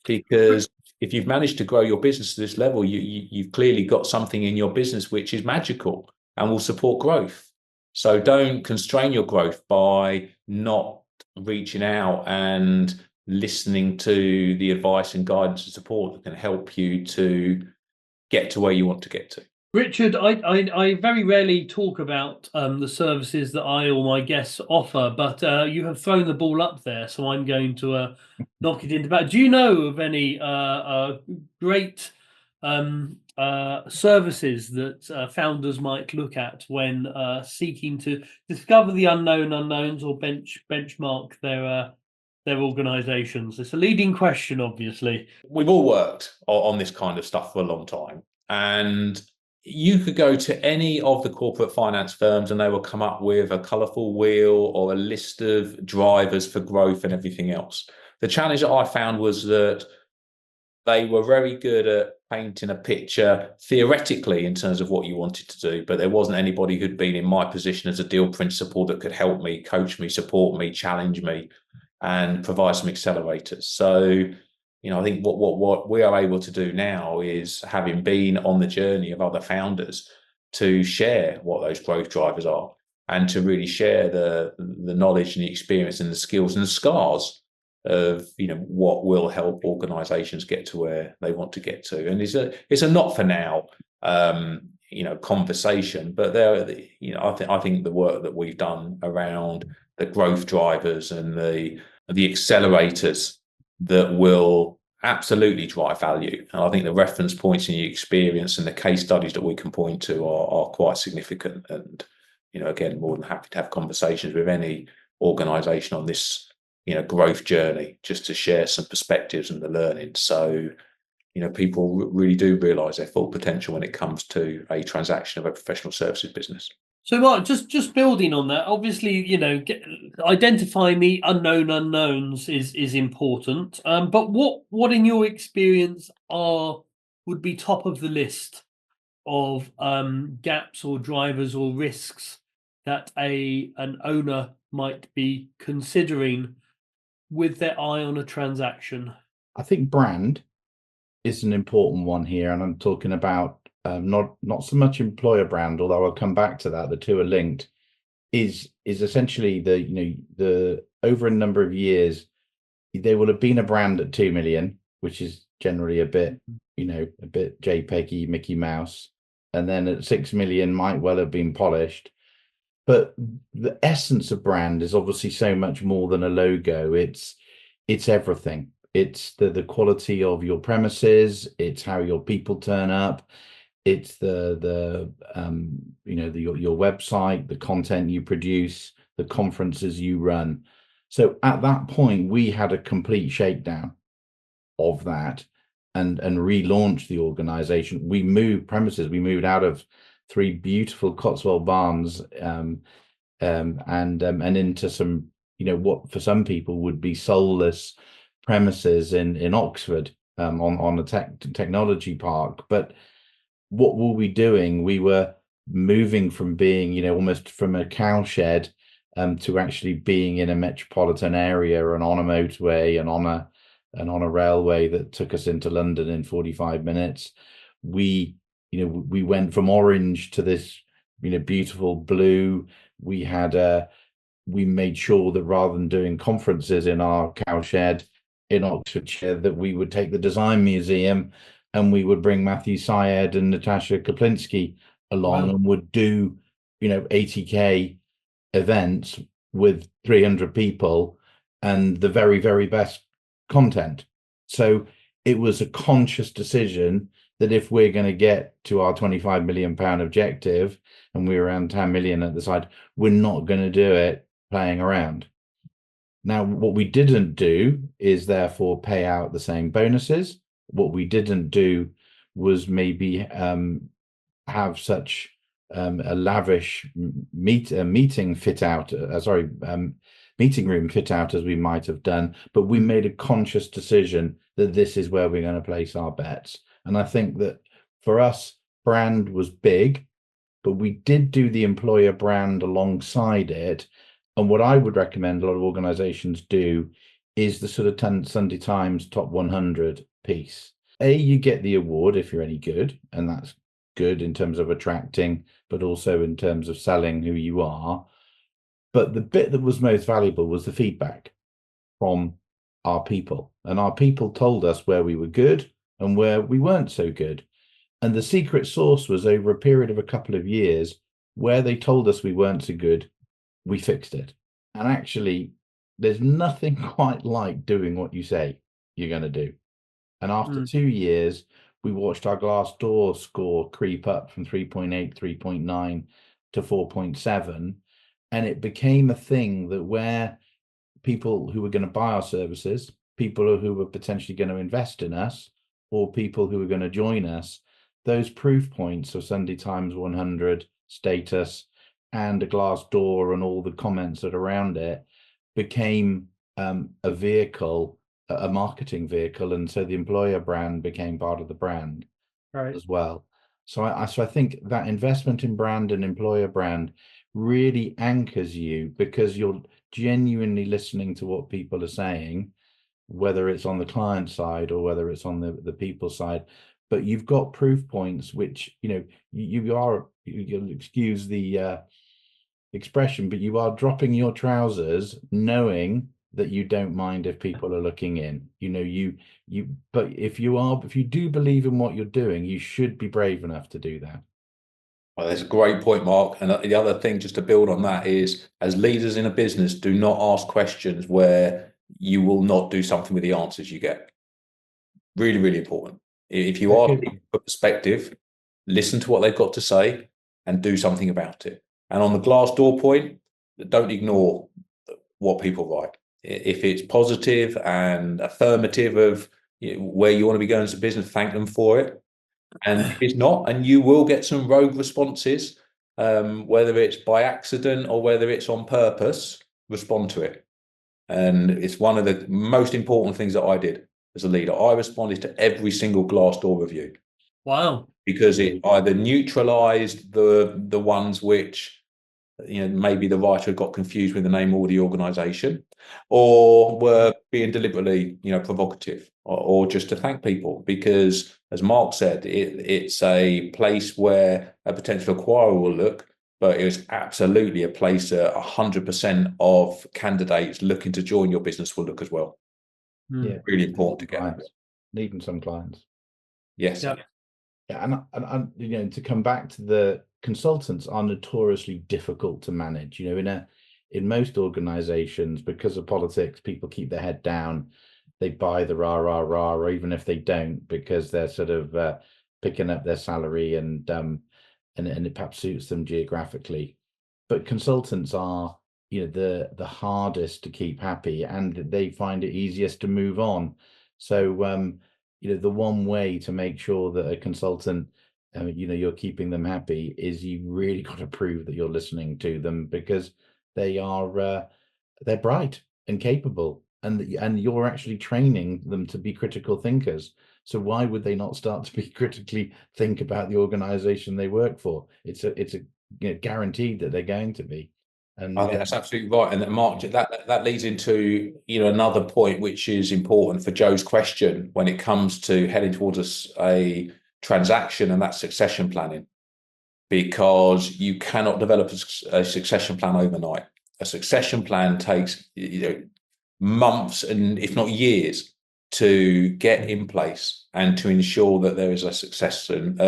Because if you've managed to grow your business to this level, you've clearly got something in your business which is magical and will support growth. So don't constrain your growth by not reaching out and listening to the advice and guidance and support that can help you to get to where you want to get to. Richard, I very rarely talk about the services that I or my guests offer, but you have thrown the ball up there, so I'm going to knock it into bat. Do you know of any great services that founders might look at when seeking to discover the unknown unknowns or benchmark their organizations? It's a leading question, obviously. We've all worked on this kind of stuff for a long time, and you could go to any of the corporate finance firms and they will come up with a colourful wheel or a list of drivers for growth and everything else. The challenge that I found was that they were very good at painting a picture theoretically in terms of what you wanted to do, but there wasn't anybody who'd been in my position as a deal principal that could help me, coach me, support me, challenge me, and provide some accelerators. So, I think what we are able to do now is, having been on the journey of other founders, to share what those growth drivers are and to really share the knowledge and the experience and the skills and the scars of what will help organizations get to where they want to get to. And it's a not for now conversation, but I think the work that we've done around the growth drivers and the accelerators that will absolutely drive value. And I think the reference points in your experience and the case studies that we can point to are quite significant. And, again, more than happy to have conversations with any organization on this, growth journey, just to share some perspectives and the learning. So, people really do realize their full potential when it comes to a transaction of a professional services business. So, Mark, just building on that, obviously, identifying the unknown unknowns is important. But what in your experience would be top of the list of gaps or drivers or risks that an owner might be considering with their eye on a transaction? I think brand is an important one here, and I'm talking about not so much employer brand, although I'll come back to that. The two are linked. Is essentially the over a number of years, there will have been a brand at 2 million, which is generally a bit JPEG-y, Mickey Mouse, and then at 6 million might well have been polished. But the essence of brand is obviously so much more than a logo. It's everything. It's the quality of your premises. It's how your people turn up. It's your website, the content you produce, the conferences you run. So at that point, we had a complete shakedown of that and relaunched the organization. We moved premises. We moved out of 3 beautiful Cotswold barns and into some, what for some people would be soulless premises in Oxford on a technology park. But what were we doing? We were moving from being, almost from a cowshed to actually being in a metropolitan area and on a motorway and on a railway that took us into London in 45 minutes. We went from orange to this, beautiful blue. We made sure that rather than doing conferences in our cowshed in Oxfordshire, that we would take the Design Museum and we would bring Matthew Syed and Natasha Kaplinsky along. Wow. And would do, 80K events with 300 people and the very, very best content. So it was a conscious decision that if we're going to get to our £25 million objective, and we're around 10 million at the side, we're not going to do it playing around. Now, what we didn't do is therefore pay out the same bonuses. What we didn't do was maybe have such a lavish meeting room fit out as we might have done. But we made a conscious decision that this is where we're going to place our bets. And I think that for us, brand was big, but we did do the employer brand alongside it. And what I would recommend a lot of organizations do is the sort of Sunday Times top 100 piece. You get the award if you're any good, and that's good in terms of attracting, but also in terms of selling who you are. But the bit that was most valuable was the feedback from our people. And our people told us where we were good and where we weren't so good. And the secret sauce was over a period of a couple of years where they told us we weren't so good, we fixed it. And actually, there's nothing quite like doing what you say you're going to do. And after 2 years, we watched our Glassdoor score creep up from 3.8, 3.9 to 4.7. And it became a thing that where people who were going to buy our services, people who were potentially going to invest in us, or people who were going to join us, those proof points of Sunday Times 100 status and a Glassdoor and all the comments that are around it became a vehicle, a marketing vehicle, and so the employer brand became part of the brand as well. So I think that investment in brand and employer brand really anchors you, because you're genuinely listening to what people are saying, whether it's on the client side or whether it's on the people side. But you've got proof points which, you'll excuse the expression, but you are dropping your trousers knowing that you don't mind if people are looking in. But if you do believe in what you're doing, you should be brave enough to do that. Well, that's a great point, Mark. And the other thing, just to build on that, is as leaders in a business, do not ask questions where you will not do something with the answers you get. Really, really important. If you ask people for perspective, listen to what they've got to say and do something about it. And on the Glassdoor point, don't ignore what people write. If it's positive and affirmative of where you want to be going as a business, thank them for it. And if it's not, and you will get some rogue responses, whether it's by accident or whether it's on purpose, respond to it. And it's one of the most important things that I did as a leader. I responded to every single Glassdoor review. Wow. Because it either neutralized the ones which, maybe the writer got confused with the name or the organization, or were being deliberately, provocative, or just to thank people. Because, as Mark said, it's a place where a potential acquirer will look, but it was absolutely a place that 100% of candidates looking to join your business will look as well. Yeah, really important to get. Needing some clients. Yes. Yeah. Yeah, and to come back to the consultants are notoriously difficult to manage. In most organizations, because of politics, people keep their head down. They buy the rah rah rah, or even if they don't, because they're sort of picking up their salary and it perhaps suits them geographically. But consultants are, the hardest to keep happy, and they find it easiest to move on. So the one way to make sure that a consultant, you're keeping them happy, is you really got to prove that you're listening to them, because they are they're bright and capable, and you're actually training them to be critical thinkers. So why would they not start to be critically think about the organization they work for? It's a guaranteed that they're going to be. And I think that's absolutely right. And Mark, that leads into another point which is important for Joe's question when it comes to heading towards a transaction, and that's succession planning. Because you cannot develop a succession plan overnight. A succession plan takes months, and if not years, to get in place and to ensure that there is a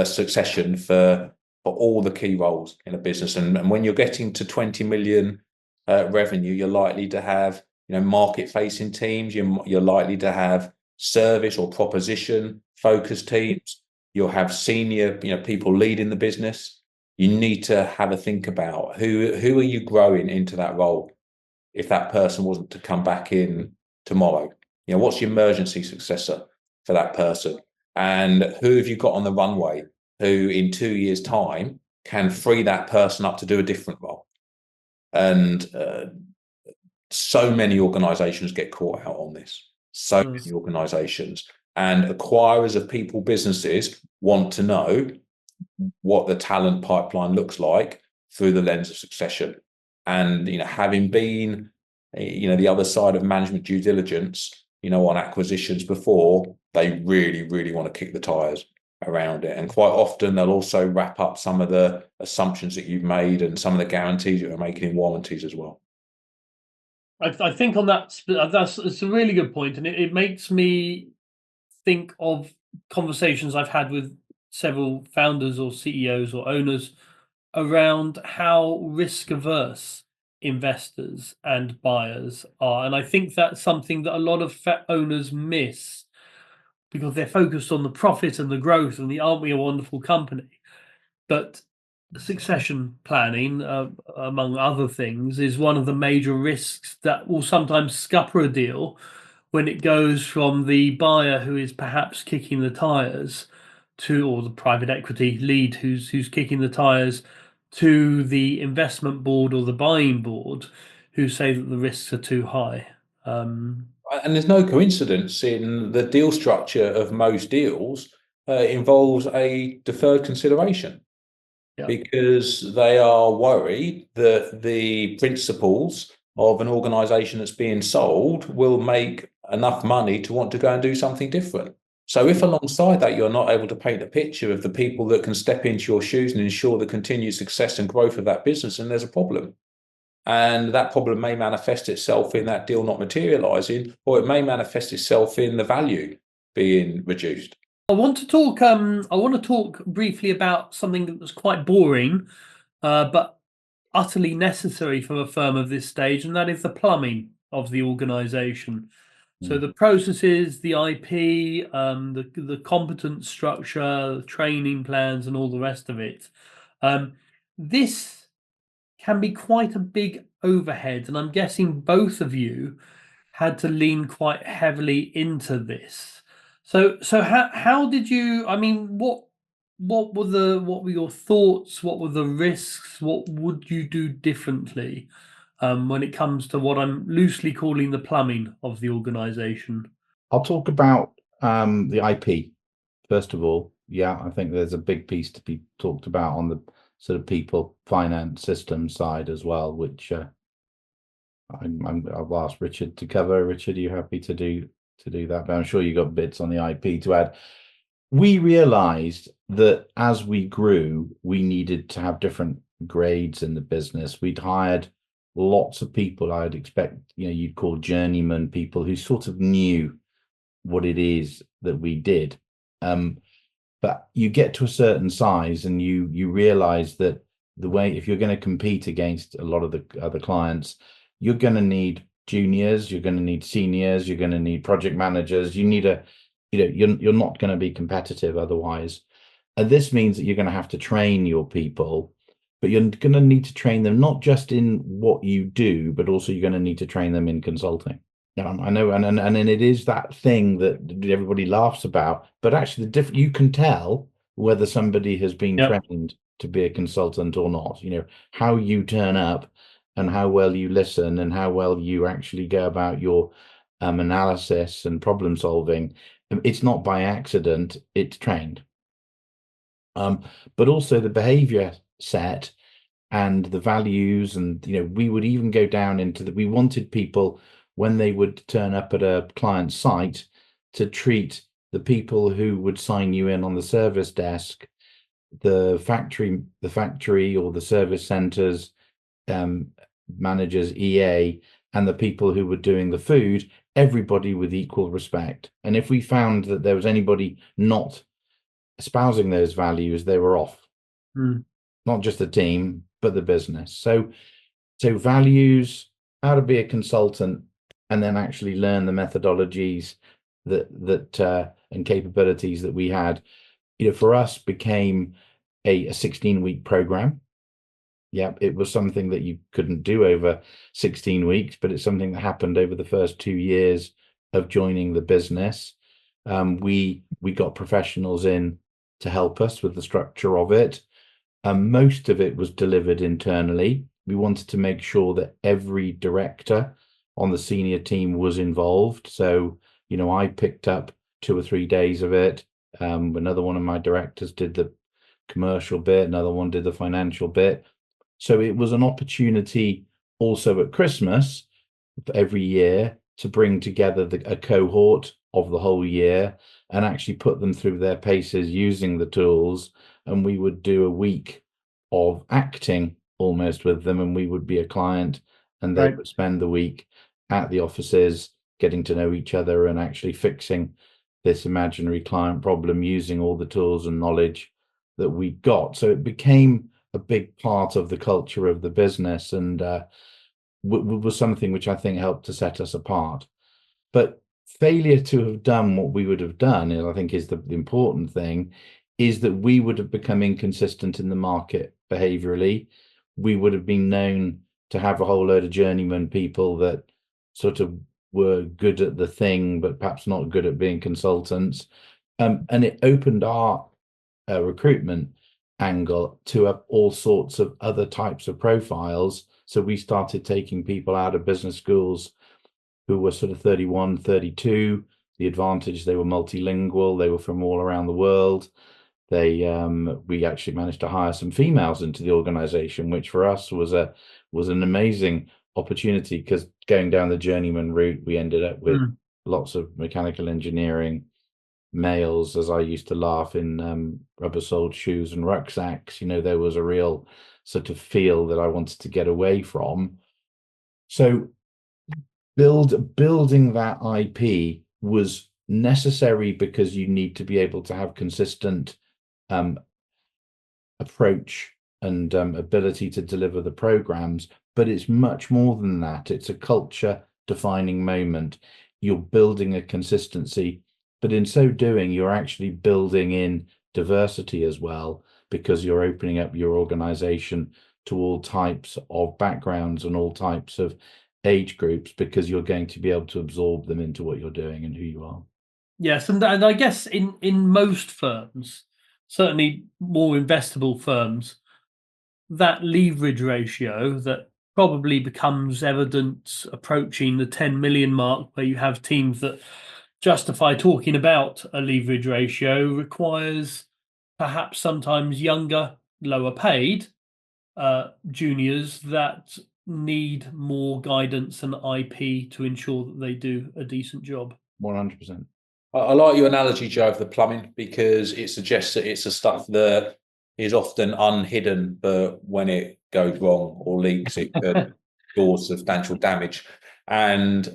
succession for all the key roles in a business. And when you're getting to 20 million revenue, you're likely to have market-facing teams. You're likely to have service or proposition focused teams. You'll have senior people leading the business. You need to have a think about who are you growing into that role if that person wasn't to come back in tomorrow. What's your emergency successor for that person? And who have you got on the runway who in 2 years' time can free that person up to do a different role? And so many organizations get caught out on this. So many organizations. And acquirers of people businesses want to know what the talent pipeline looks like through the lens of succession. And having been the other side of management due diligence on acquisitions before, they really, really want to kick the tires around it. And quite often they'll also wrap up some of the assumptions that you've made and some of the guarantees that you're making in warranties as well. I think on it's a really good point, and it makes me think of conversations I've had with several founders or CEOs or owners around how risk averse investors and buyers are. And I think that's something that a lot of owners miss because they're focused on the profit and the growth and the aren't we a wonderful company. But succession planning, among other things, is one of the major risks that will sometimes scupper a deal when it goes from the buyer who is perhaps kicking the tires to, or the private equity lead who's kicking the tires, to the investment board or the buying board who say that the risks are too high. And there's no coincidence in the deal structure of most deals involves a deferred consideration. Yeah. Because they are worried that the principals of an organization that's being sold will make enough money to want to go and do something different. So if alongside that, you're not able to paint a picture of the people that can step into your shoes and ensure the continued success and growth of that business, then there's a problem. And that problem may manifest itself in that deal not materializing, or it may manifest itself in the value being reduced. I want to talk briefly about something that was quite boring, but utterly necessary from a firm of this stage, and that is the plumbing of the organization. So the processes, the IP, the competence structure, the training plans, and all the rest of it. This can be quite a big overhead, and I'm guessing both of you had to lean quite heavily into this. So how did you? I mean, what were your thoughts? What were the risks? What would you do differently when it comes to what I'm loosely calling the plumbing of the organization? I'll talk about the IP first of all. Yeah, I think there's a big piece to be talked about on the sort of people, finance, system side as well, which I'll ask Richard to cover. Richard, are you happy to do that? But I'm sure you got bits on the IP to add. We realized that as we grew, we needed to have different grades in the business. We'd hired lots of people I'd expect, you'd call journeyman people who sort of knew what it is that we did. But you get to a certain size and you realize that if you're going to compete against a lot of the other clients, you're going to need juniors, you're going to need seniors, you're going to need project managers. You need you're not going to be competitive otherwise. And this means that you're going to have to train your people, but you're going to need to train them not just in what you do, but also you're going to need to train them in consulting. I know, and it is that thing that everybody laughs about, but actually you can tell whether somebody has been trained to be a consultant or not. How you turn up and how well you listen and how well you actually go about your analysis and problem solving. It's not by accident, it's trained. But also the behavior set and the values, and we would even go down into we wanted people, when they would turn up at a client site, to treat the people who would sign you in on the service desk, the factory or the service centers, managers, EA, and the people who were doing the food, everybody with equal respect. And if we found that there was anybody not espousing those values, they were off. Not just the team, but the business. So values, how to be a consultant, and then actually learn the methodologies that and capabilities that we had, for us became a 16-week program. Yeah, it was something that you couldn't do over 16 weeks, but it's something that happened over the first 2 years of joining the business. We got professionals in to help us with the structure of it. Most of it was delivered internally. We wanted to make sure that every director on the senior team was involved. So, I picked up 2 or 3 days of it. Another one of my directors did the commercial bit, another one did the financial bit. So it was an opportunity also at Christmas every year to bring together a cohort of the whole year and actually put them through their paces using the tools. And we would do a week of acting almost with them, and we would be a client and they would spend the week at the offices getting to know each other and actually fixing this imaginary client problem using all the tools and knowledge that we got. So it became a big part of the culture of the business, and was something which I think helped to set us apart. But failure to have done what we would have done, and I think is the important thing, is that we would have become inconsistent in the market behaviorally. We would have been known to have a whole load of journeyman people that sort of were good at the thing, but perhaps not good at being consultants. And it opened our recruitment angle to all sorts of other types of profiles. So we started taking people out of business schools who were sort of 31, 32. The advantage, they were multilingual, they were from all around the world. We actually managed to hire some females into the organization, which for us was an amazing opportunity, because going down the journeyman route, we ended up with lots of mechanical engineering males, as I used to laugh, in rubber-soled shoes and rucksacks. There was a real sort of feel that I wanted to get away from. So building that IP was necessary, because you need to be able to have consistent approach and ability to deliver the programs. But it's much more than that. It's a culture defining moment. You're building a consistency, but in so doing, you're actually building in diversity as well, because you're opening up your organization to all types of backgrounds and all types of age groups, because you're going to be able to absorb them into what you're doing and who you are. Yes, and I guess in most firms, certainly more investable firms, that leverage ratio that probably becomes evident approaching the 10 million mark, where you have teams that justify talking about a leverage ratio, requires perhaps sometimes younger, lower paid juniors that need more guidance and IP to ensure that they do a decent job. 100%. I like your analogy, Joe, of the plumbing, because it suggests that it's the stuff that is often unhidden, but when it goes wrong or leaks, it could cause substantial damage. And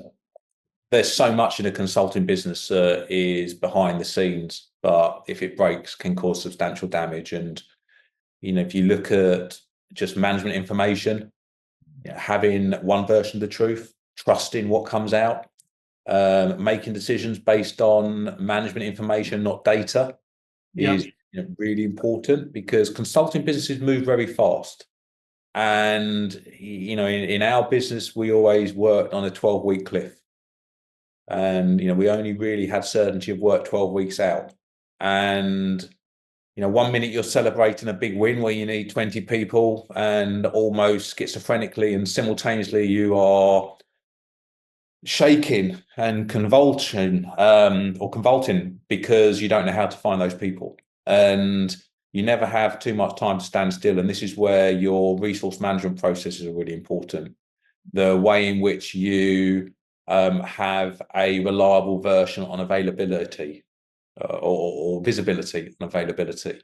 there's so much in a consulting business that is behind the scenes, but if it breaks, can cause substantial damage. And if you look at just management information, having one version of the truth, trusting what comes out, making decisions based on management information, not data, is really important, because consulting businesses move very fast. And in our business, we always worked on a 12-week cliff, and we only really had certainty of work 12 weeks out. And 1 minute you're celebrating a big win where you need 20 people, and almost schizophrenically and simultaneously you are shaking and convulsing because you don't know how to find those people, and you never have too much time to stand still. And this is where your resource management processes are really important. The way in which you have a reliable version on availability or visibility on availability.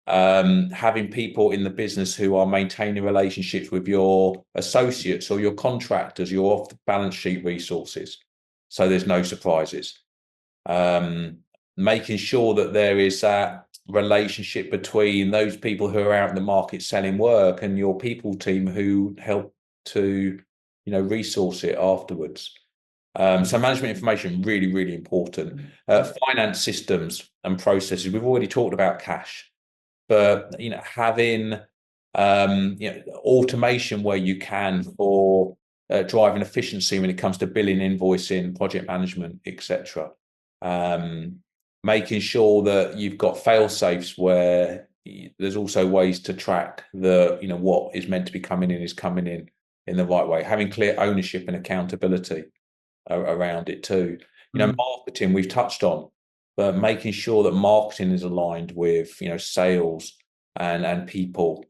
Having people in the business who are maintaining relationships with your associates or your contractors, your off the balance sheet resources, so there's no surprises. Making sure that there is that relationship between those people who are out in the market selling work and your people team who help to resource it afterwards. So management information, really, really important. Finance systems and processes, we've already talked about cash, but having automation where you can for driving efficiency when it comes to billing, invoicing, project management, etc. Making sure that you've got fail safes where there's also ways to track what is meant to be coming in is coming in the right way. Having clear ownership and accountability around it too. Marketing we've touched on, but making sure that marketing is aligned with sales and people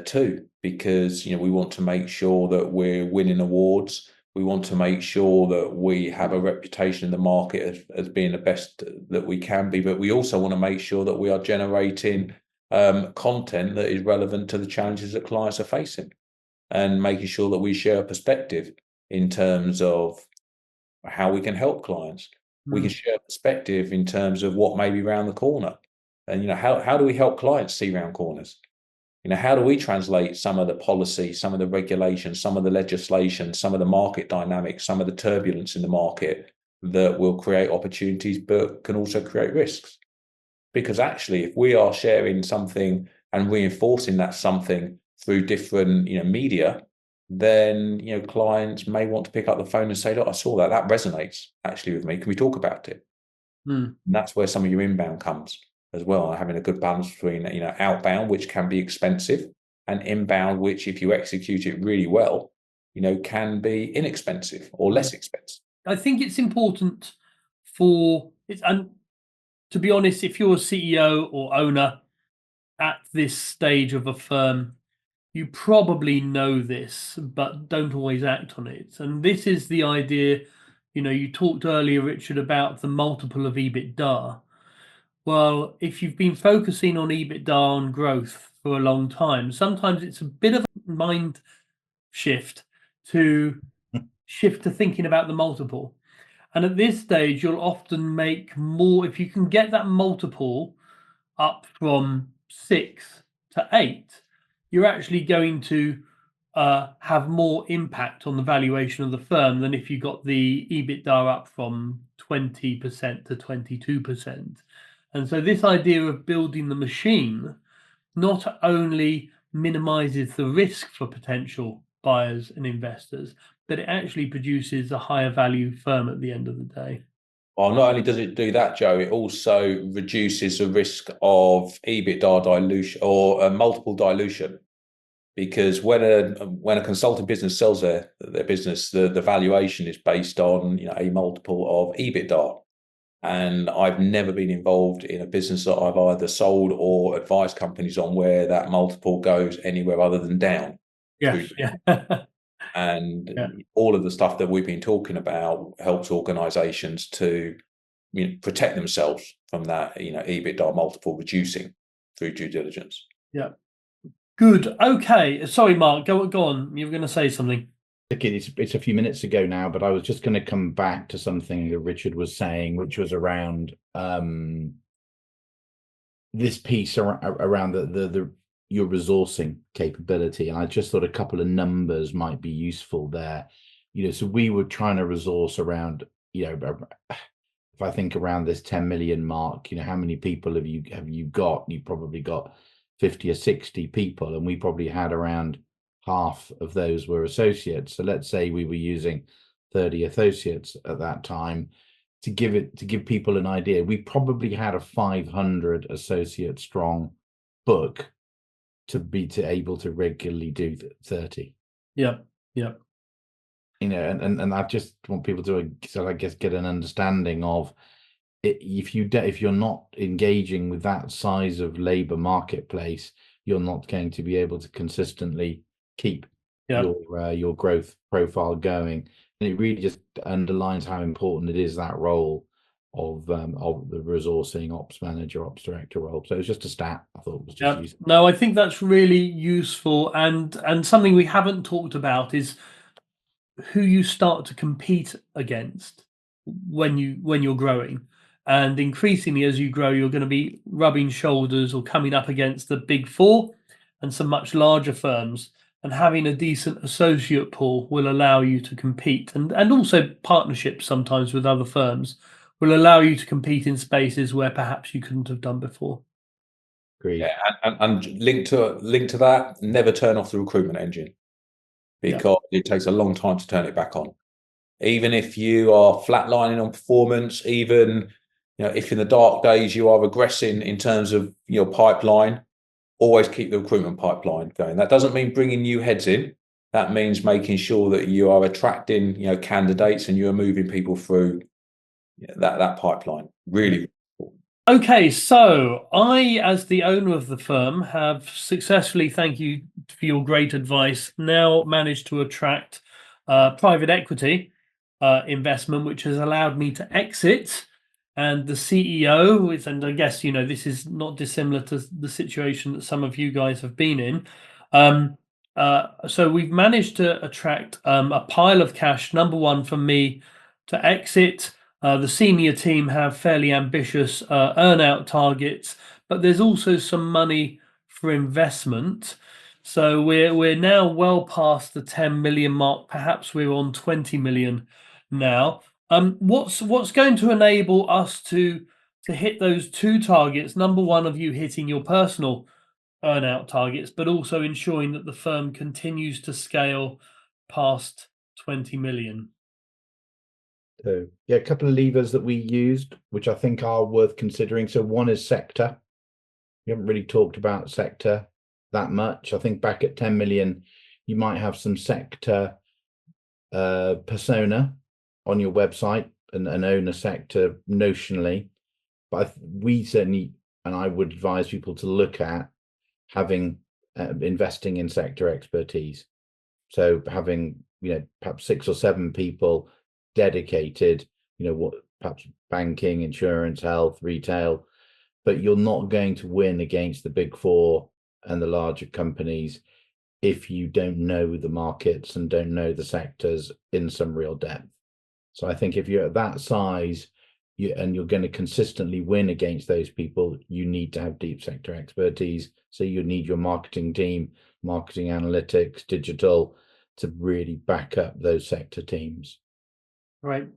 too, because we want to make sure that we're winning awards, We want to make sure that we have a reputation in the market as being the best that we can be, but we also want to make sure that we are generating content that is relevant to the challenges that clients are facing, and making sure that we share a perspective in terms of how we can help clients. We can share a perspective in terms of what may be around the corner, and how do we help clients see around corners? How do we translate some of the policy, some of the regulations, some of the legislation, some of the market dynamics, some of the turbulence in the market that will create opportunities but can also create risks? Because actually, if we are sharing something and reinforcing that something through different media, then clients may want to pick up the phone and say, look, I saw that resonates actually with me. Can we talk about it? And that's where some of your inbound comes as well, having a good balance between outbound, which can be expensive, and inbound, which if you execute it really well, can be inexpensive or less expensive. I think it's important for it, and to be honest, if you're a CEO or owner at this stage of a firm, you probably know this, but don't always act on it. And this is the idea, you talked earlier, Richard, about the multiple of EBITDA. Well, if you've been focusing on EBITDA on growth for a long time, sometimes it's a bit of a mind shift to thinking about the multiple. And at this stage, you'll often make more, if you can get that multiple up from 6 to 8, you're actually going to have more impact on the valuation of the firm than if you got the EBITDA up from 20% to 22%. And so this idea of building the machine not only minimizes the risk for potential buyers and investors, but it actually produces a higher value firm at the end of the day. Well, not only does it do that, Joe, it also reduces the risk of EBITDA dilution or multiple dilution. Because when a consulting business sells their business, the valuation is based on a multiple of EBITDA. And I've never been involved in a business that I've either sold or advised companies on where that multiple goes anywhere other than down. Yes, yeah. And all of the stuff that we've been talking about helps organizations to protect themselves from that EBITDA multiple reducing through due diligence. Yeah. Good. Okay. Sorry, Mark, go on. You were going to say something. Okay, it's a few minutes ago now, but I was just going to come back to something that Richard was saying, which was around this piece around your resourcing capability. And I just thought a couple of numbers might be useful there. So we were trying to resource around, if I think around this 10 million mark, how many people have you got? You probably got 50 or 60 people, and we probably had around half of those were associates. So let's say we were using 30 associates at that time. To give people an idea, we probably had a 500 associate strong book to be able to regularly do 30. Yeah. And I just want people to, so I guess, get an understanding of it. If you're not engaging with that size of labor marketplace, you're not going to be able to consistently keep your growth profile going. And it really just underlines how important it is, that role of the resourcing ops manager, ops director role. So it's just a stat I thought was just useful. No, I think that's really useful, and something we haven't talked about is who you start to compete against when you're growing. And increasingly, as you grow, you're going to be rubbing shoulders or coming up against the big four and some much larger firms. And having a decent associate pool will allow you to compete, and also partnerships sometimes with other firms will allow you to compete in spaces where perhaps you couldn't have done before. Agreed. Yeah, and linked to that, never turn off the recruitment engine, because it takes a long time to turn it back on. Even if you are flatlining on performance, even if in the dark days you are regressing in terms of your pipeline, always keep the recruitment pipeline going. That doesn't mean bringing new heads in. That means making sure that you are attracting, candidates, and you are moving people through that pipeline. Really important. Okay, so I, as the owner of the firm, have successfully, thank you for your great advice, now managed to attract private equity investment, which has allowed me to exit. And the CEO is, and I guess, this is not dissimilar to the situation that some of you guys have been in. So we've managed to attract a pile of cash, number one, for me to exit. The senior team have fairly ambitious earn-out targets, but there's also some money for investment. So we're now well past the 10 million mark. Perhaps we're on 20 million now. What's going to enable us to hit those two targets? Number one, of you hitting your personal earn-out targets, but also ensuring that the firm continues to scale past 20 million. So yeah, a couple of levers that we used, which I think are worth considering. So one is sector. We haven't really talked about sector that much. I think back at 10 million, you might have some sector persona on your website and own a sector notionally. But we certainly, and I would advise people to look at having investing in sector expertise. So having, perhaps 6 or 7 people dedicated, perhaps banking, insurance, health, retail, but you're not going to win against the big four and the larger companies if you don't know the markets and don't know the sectors in some real depth. So I think if you're at that size and you're going to consistently win against those people, you need to have deep sector expertise. So you need your marketing team, marketing analytics, digital, to really back up those sector teams. Right.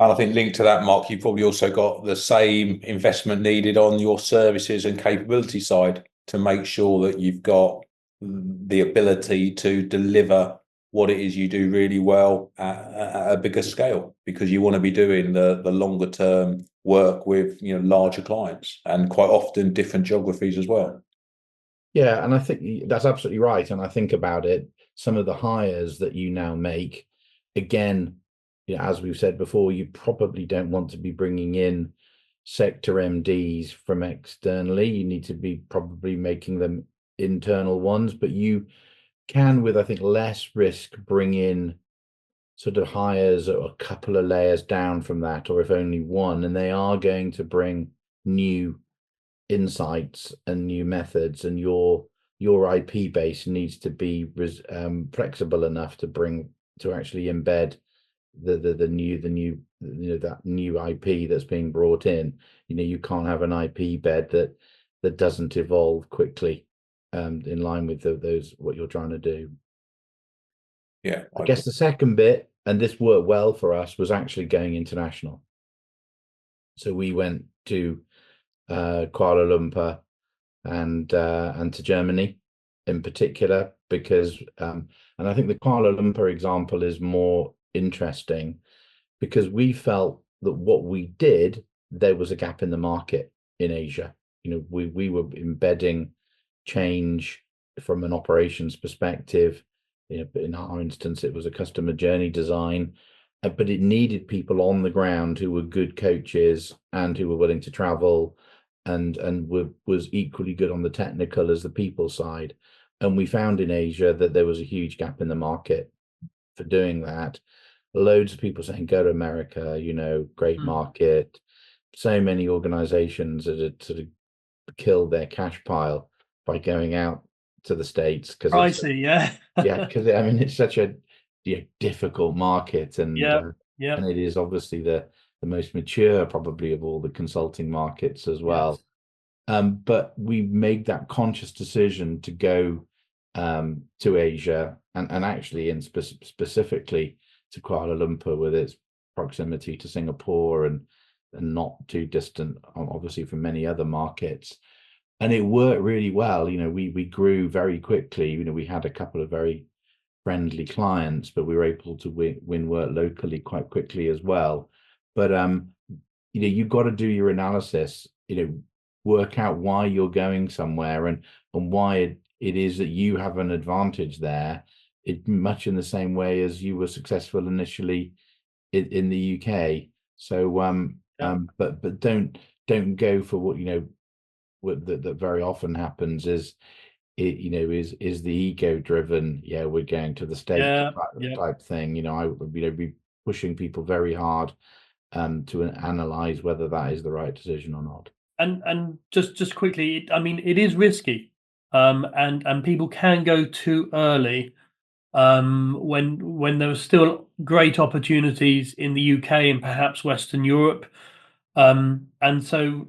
And I think linked to that, Mark, you've probably also got the same investment needed on your services and capability side to make sure that you've got the ability to deliver what it is you do really well at a bigger scale, because you want to be doing the longer term work with larger clients and quite often different geographies as well. Yeah, and I think that's absolutely right. And I think about it, some of the hires that you now make, again, as we've said before, you probably don't want to be bringing in sector MDs from externally. You need to be probably making them internal ones, but you can, with I think less risk, bring in sort of hires or a couple of layers down from that, or if only one, and they are going to bring new insights and new methods, and your IP base needs to be flexible enough to actually embed the new that new IP that's being brought in. You can't have an IP bed that doesn't evolve quickly in line with those what you're trying to do. Yeah, I guess the second bit, and this worked well for us, was actually going international. So we went to Kuala Lumpur and to Germany in particular, because and I think the Kuala Lumpur example is more interesting because we felt that what we did, there was a gap in the market in Asia. We were embedding change from an operations perspective. In our instance, it was a customer journey design, but it needed people on the ground who were good coaches and who were willing to travel and was equally good on the technical as the people side. And we found in Asia that there was a huge gap in the market for doing that. Loads of people saying, go to America, great market. So many organizations that had sort of killed their cash pile by going out to the States because because it's such a difficult market, and and it is obviously the most mature probably of all the consulting markets as well. But we made that conscious decision to go to Asia and actually specifically to Kuala Lumpur with its proximity to Singapore and not too distant, obviously, from many other markets. And it worked really well. We grew very quickly. We had a couple of very friendly clients, but we were able to win work locally quite quickly as well. But you've got to do your analysis, work out why you're going somewhere and why it is that you have an advantage there. It much in the same way as you were successful initially in the UK. So but don't go for what that very often happens is is the ego driven, yeah, we're going to the state type thing. I would be pushing people very hard to analyze whether that is the right decision or not. And just quickly, I mean, it is risky, and people can go too early, when there are still great opportunities in the UK and perhaps Western Europe, and so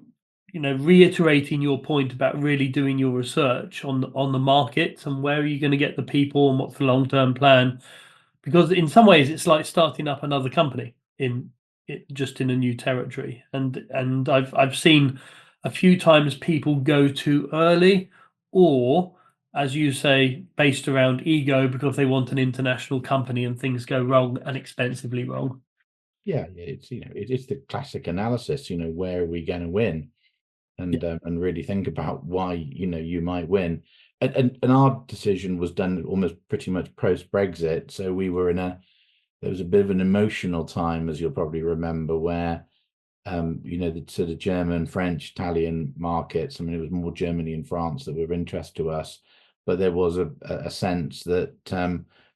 reiterating your point about really doing your research on the market and where are you going to get the people and what's the long-term plan, because in some ways it's like starting up another company just in a new territory, and I've seen a few times people go too early, or as you say, based around ego because they want an international company and things go wrong and expensively wrong. Yeah, it's it's the classic analysis. Where are we going to win, and really think about why you might win. And our decision was done almost pretty much post Brexit, so we were there was a bit of an emotional time, as you'll probably remember, where the sort of German, French, Italian markets. I mean, it was more Germany and France that were of interest to us, but there was a sense that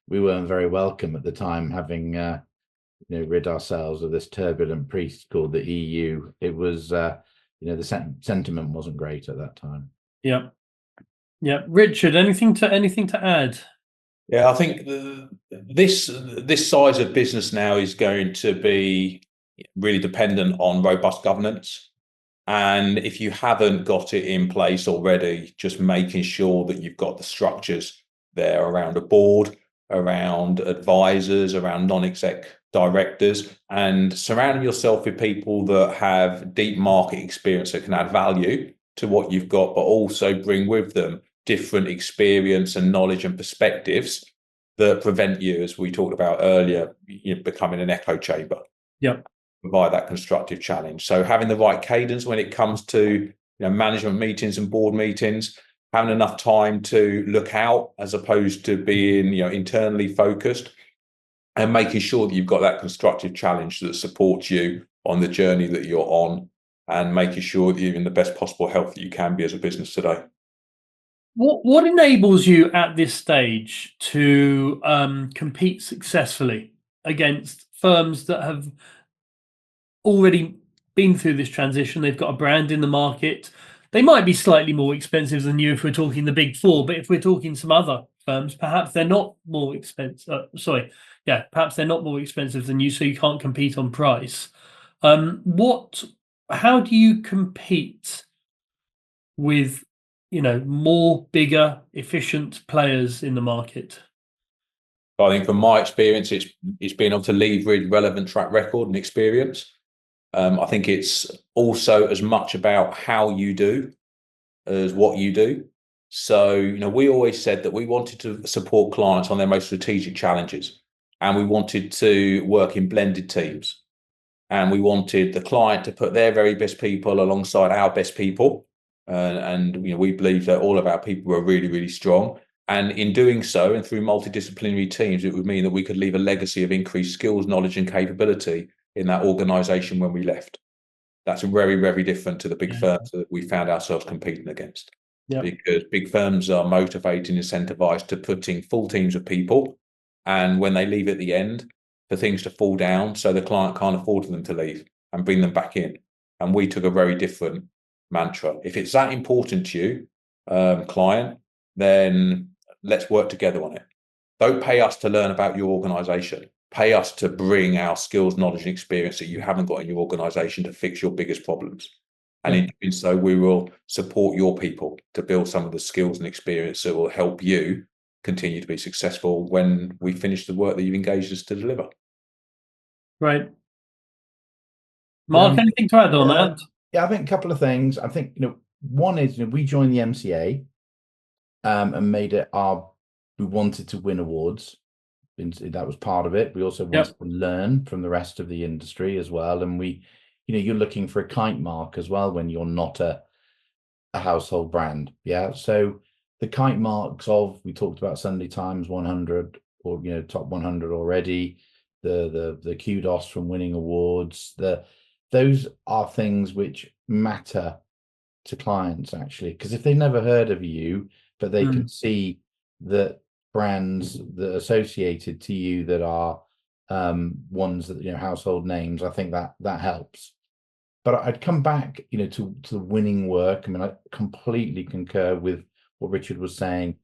we weren't very welcome at the time, having rid ourselves of this turbulent priest called the EU. It was the sentiment wasn't great at that time. Yeah. Richard, anything to add? Yeah, I think this size of business now is going to be really dependent on robust governance. And if you haven't got it in place already, just making sure that you've got the structures there around a board, around advisors, around non-exec directors, and surrounding yourself with people that have deep market experience that can add value to what you've got, but also bring with them different experience and knowledge and perspectives that prevent you, as we talked about earlier, becoming an echo chamber. Yep. Provide that constructive challenge. So having the right cadence when it comes to management meetings and board meetings, having enough time to look out as opposed to being internally focused, and making sure that you've got that constructive challenge that supports you on the journey that you're on, and making sure that you're in the best possible health that you can be as a business today. What enables you at this stage to compete successfully against firms that have already been through this transition? They've got a brand in the market. They might be slightly more expensive than you if we're talking the big four, but if we're talking some other firms, perhaps they're not more expensive. Perhaps they're not more expensive than you, so you can't compete on price. How do you compete with more bigger, efficient players in the market? I think from my experience, it's being able to leverage relevant track record and experience. I think it's also as much about how you do as what you do. So, we always said that we wanted to support clients on their most strategic challenges, and we wanted to work in blended teams, and we wanted the client to put their very best people alongside our best people. And we believe that all of our people were really, really strong. And in doing so, and through multidisciplinary teams, it would mean that we could leave a legacy of increased skills, knowledge, and capability in that organisation when we left. That's very, very different to the big firms that we found ourselves competing against. Yep. Because big firms are motivated and incentivized to putting full teams of people, and when they leave at the end, for things to fall down so the client can't afford for them to leave and bring them back in. And we took a very different mantra. If it's that important to you, client, then let's work together on it. Don't pay us to learn about your organisation. Pay us to bring our skills, knowledge, and experience that you haven't got in your organisation to fix your biggest problems. And in doing so, we will support your people to build some of the skills and experience that will help you continue to be successful when we finish the work that you've engaged us to deliver. Right. Mark, anything to add on that? Yeah, I think a couple of things. I think, one is, we joined the MCA and made it we wanted to win awards. That was part of it. We also wanted to learn from the rest of the industry as well. And you're looking for a kite mark as well when you're not a household brand. Yeah. So the kite marks we talked about Sunday Times 100 or, top 100 already, the kudos from winning awards, those are things which matter to clients, actually, because if they've never heard of you, but they can see that brands that are associated to you that are ones that, household names. I think that helps. But I'd come back, to the winning work. I mean, I completely concur with what Richard was saying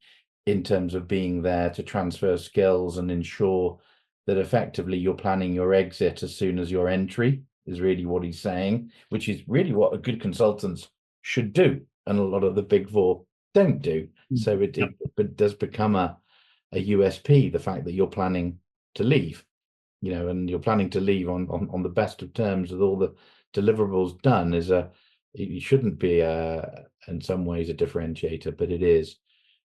in terms of being there to transfer skills and ensure that effectively you're planning your exit as soon as your entry, is really what he's saying, which is really what a good consultant should do. And a lot of the big four don't do. So it does become a USP, the fact that you're planning to leave, and you're planning to leave on the best of terms with all the deliverables done. It shouldn't be in some ways a differentiator, but it is.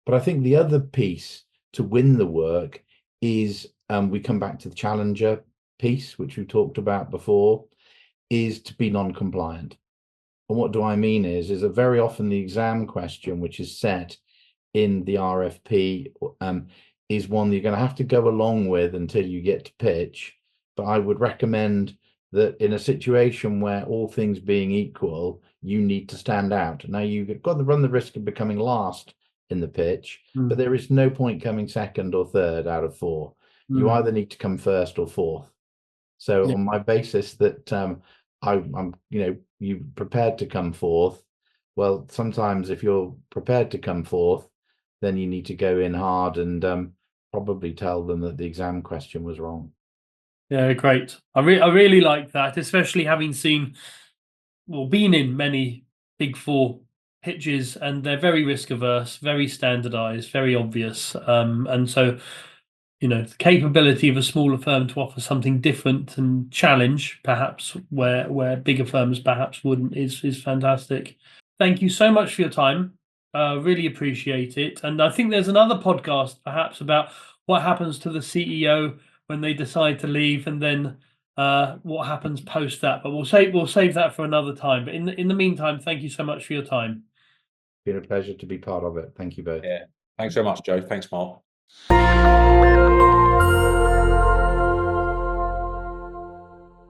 But I think the other piece to win the work is, we come back to the challenger piece, which we talked about before, is to be non-compliant. And what do I mean is that very often the exam question, which is set in the RFP, is one that you're going to have to go along with until you get to pitch. But I would recommend that in a situation where all things being equal, you need to stand out. Now, you've got to run the risk of becoming last in the pitch, but there is no point coming second or third out of four. You either need to come first or fourth. So on my basis that I'm you prepared to come fourth, well, sometimes if you're prepared to come fourth, then you need to go in hard and probably tell them that the exam question was wrong. Yeah, great. I really like that, especially having been in many big four pitches, and they're very risk averse, very standardized, very obvious. And so, the capability of a smaller firm to offer something different and challenge, perhaps where bigger firms perhaps wouldn't, is fantastic. Thank you so much for your time. Really appreciate it. And I think there's another podcast perhaps about what happens to the CEO when they decide to leave, and then what happens post that. But we'll save that for another time. But in the meantime, thank you so much for your time. It's been a pleasure to be part of it. Thank you both. Yeah. Thanks very much, Joe. Thanks, Mark.